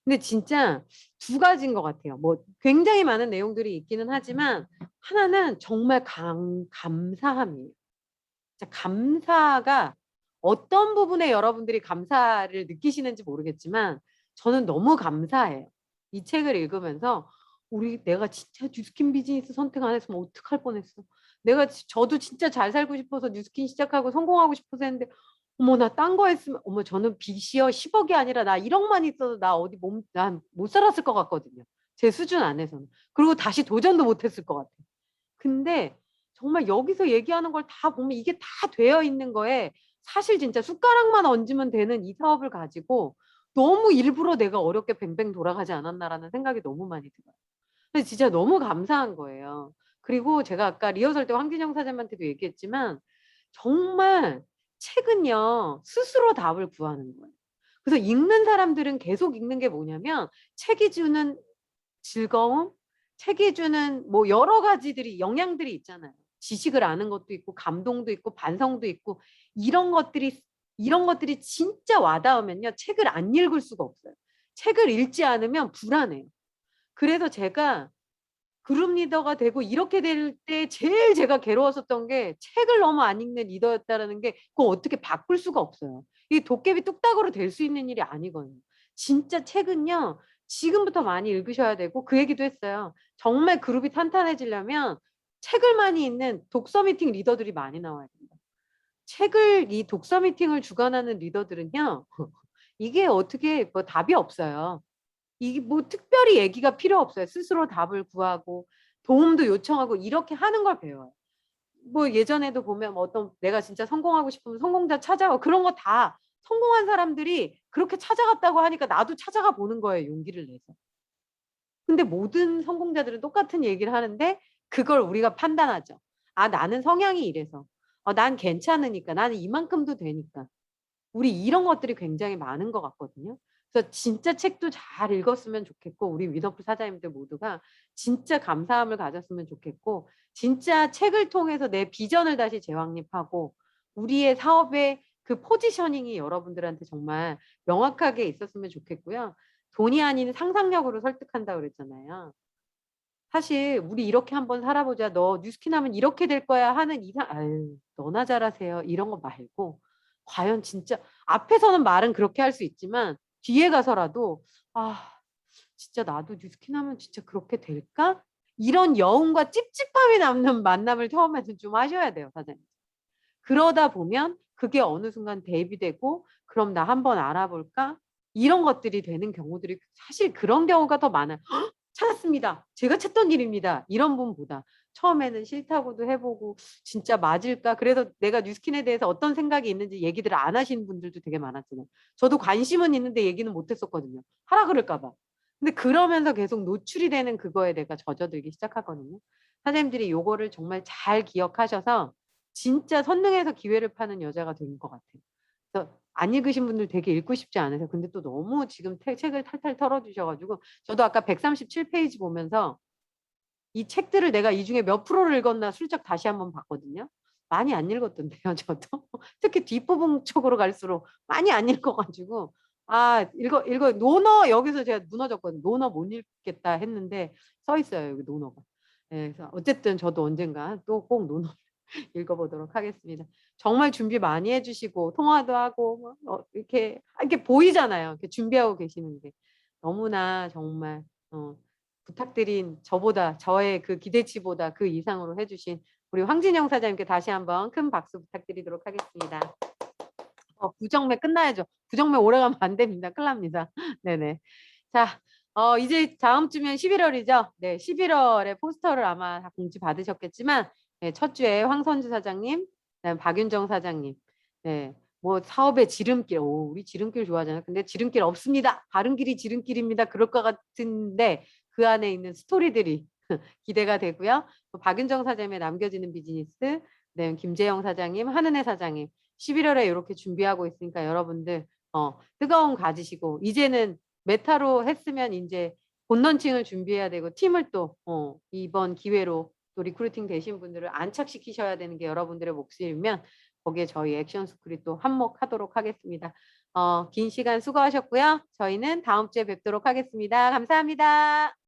근데 진짜 두 가지인 것 같아요. 뭐 굉장히 많은 내용들이 있기는 하지만 하나는 정말 감사함이에요. 진짜 감사가 어떤 부분에 여러분들이 감사를 느끼시는지 모르겠지만 저는 너무 감사해요. 이 책을 읽으면서 내가 진짜 뉴스킨 비즈니스 선택 안 했으면 어떡할 뻔했어. 저도 진짜 잘 살고 싶어서 뉴스킨 시작하고 성공하고 싶어서 했는데 어머 나 딴 거 했으면 어머 저는 빚이요 10억이 아니라 나 1억만 있어도 나 어디 난 못 살았을 것 같거든요. 제 수준 안에서는. 그리고 다시 도전도 못 했을 것 같아요. 근데 정말 여기서 얘기하는 걸 다 보면 이게 다 되어 있는 거에 사실 진짜 숟가락만 얹으면 되는 이 사업을 가지고 너무 일부러 내가 어렵게 뱅뱅 돌아가지 않았나라는 생각이 너무 많이 들어요. 근데 진짜 너무 감사한 거예요. 그리고 제가 아까 리허설 때 황진영 사장님한테도 얘기했지만 정말 책은요 스스로 답을 구하는 거예요. 그래서 읽는 사람들은 계속 읽는 게 뭐냐면 책이 주는 즐거움, 책이 주는 뭐 여러 가지들이 영향들이 있잖아요. 지식을 아는 것도 있고 감동도 있고 반성도 있고 이런 것들이 진짜 와닿으면요 책을 안 읽을 수가 없어요. 책을 읽지 않으면 불안해요. 그래서 제가 그룹 리더가 되고 이렇게 될 때 제일 제가 괴로웠었던 게 책을 너무 안 읽는 리더였다라는 게 그거 어떻게 바꿀 수가 없어요. 이 도깨비 뚝딱으로 될 수 있는 일이 아니거든요. 진짜 책은요. 지금부터 많이 읽으셔야 되고 그 얘기도 했어요. 정말 그룹이 탄탄해지려면 책을 많이 읽는 독서 미팅 리더들이 많이 나와야 된다. 이 독서 미팅을 주관하는 리더들은요. 이게 어떻게 뭐 답이 없어요. 이게 뭐 특별히 얘기가 필요 없어요. 스스로 답을 구하고 도움도 요청하고 이렇게 하는 걸 배워요. 뭐 예전에도 보면 뭐 어떤 내가 진짜 성공하고 싶으면 성공자 찾아가 그런 거 다 성공한 사람들이 그렇게 찾아갔다고 하니까 나도 찾아가 보는 거예요. 용기를 내서. 근데 모든 성공자들은 똑같은 얘기를 하는데 그걸 우리가 판단하죠. 아, 나는 성향이 이래서. 난 괜찮으니까. 나는 이만큼도 되니까. 우리 이런 것들이 굉장히 많은 것 같거든요. 그래서 진짜 책도 잘 읽었으면 좋겠고 우리 위너프 사장님들 모두가 진짜 감사함을 가졌으면 좋겠고 진짜 책을 통해서 내 비전을 다시 재확립하고 우리의 사업의 그 포지셔닝이 여러분들한테 정말 명확하게 있었으면 좋겠고요. 돈이 아닌 상상력으로 설득한다고 그랬잖아요. 사실 우리 이렇게 한번 살아보자. 너 뉴스킨 하면 이렇게 될 거야 하는 아유, 너나 잘하세요. 이런 거 말고 과연 진짜 앞에서는 말은 그렇게 할 수 있지만 뒤에 가서라도 아, 진짜 나도 뉴스킨 하면 진짜 그렇게 될까? 이런 여운과 찝찝함이 남는 만남을 처음에는 좀 하셔야 돼요, 사장님. 그러다 보면 그게 어느 순간 대비되고 그럼 나 한번 알아볼까? 이런 것들이 되는 경우들이 사실 그런 경우가 더 많아요. "헉, 찾았습니다. 제가 찾던 일입니다. 이런 분보다 처음에는 싫다고도 해보고 진짜 맞을까? 그래서 내가 뉴스킨에 대해서 어떤 생각이 있는지 얘기들을 안 하시는 분들도 되게 많았잖아요. 저도 관심은 있는데 얘기는 못 했었거든요. 하라 그럴까 봐. 근데 그러면서 계속 노출이 되는 그거에 내가 젖어들기 시작하거든요. 사장님들이 요거를 정말 잘 기억하셔서 진짜 선능해서 기회를 파는 여자가 된 것 같아요. 그래서 안 읽으신 분들 되게 읽고 싶지 않으세요? 근데 또 너무 지금 책을 탈탈 털어 주셔 가지고 저도 아까 137 페이지 보면서 이 책들을 내가 이 중에 몇 프로를 읽었나 슬쩍 다시 한번 봤거든요. 많이 안 읽었던데요, 저도. 특히 뒷부분 쪽으로 갈수록 많이 안 읽어 가지고 읽어 논어 여기서 제가 무너졌거든요. 논어 못 읽겠다 했는데 써 있어요, 여기 논어가. 예, 그래서 어쨌든 저도 언젠가 또 꼭 논어 읽어보도록 하겠습니다. 정말 준비 많이 해주시고 통화도 하고 이렇게 보이잖아요. 이렇게 준비하고 계시는 게 너무나 정말 부탁드린 저의 그 기대치보다 그 이상으로 해주신 우리 황진영 사장님께 다시 한번 큰 박수 부탁드리도록 하겠습니다. 부정매 끝나야죠. 부정매 오래 가면 안 됩니다. 큰일 납니다. 네네. 자, 이제 다음 주면 11월이죠. 네, 11월에 포스터를 아마 다 공지 받으셨겠지만, 네, 첫 주에 황선주 사장님, 그다음 박윤정 사장님, 네, 뭐 사업의 지름길, 우리 지름길 좋아하잖아요. 근데 지름길 없습니다. 바른 길이 지름길입니다. 그럴 것 같은데 그 안에 있는 스토리들이 기대가 되고요. 또 박윤정 사장님의 남겨지는 비즈니스, 네, 김재영 사장님, 한은혜 사장님, 11월에 이렇게 준비하고 있으니까 여러분들 뜨거움 가지시고 이제는 메타로 했으면 이제 본런칭을 준비해야 되고 팀을 또 이번 기회로 또 리크루팅 되신 분들을 안착시키셔야 되는 게 여러분들의 몫이면 거기에 저희 액션 스쿨이 또 한몫하도록 하겠습니다. 긴 시간 수고하셨고요. 저희는 다음 주에 뵙도록 하겠습니다. 감사합니다.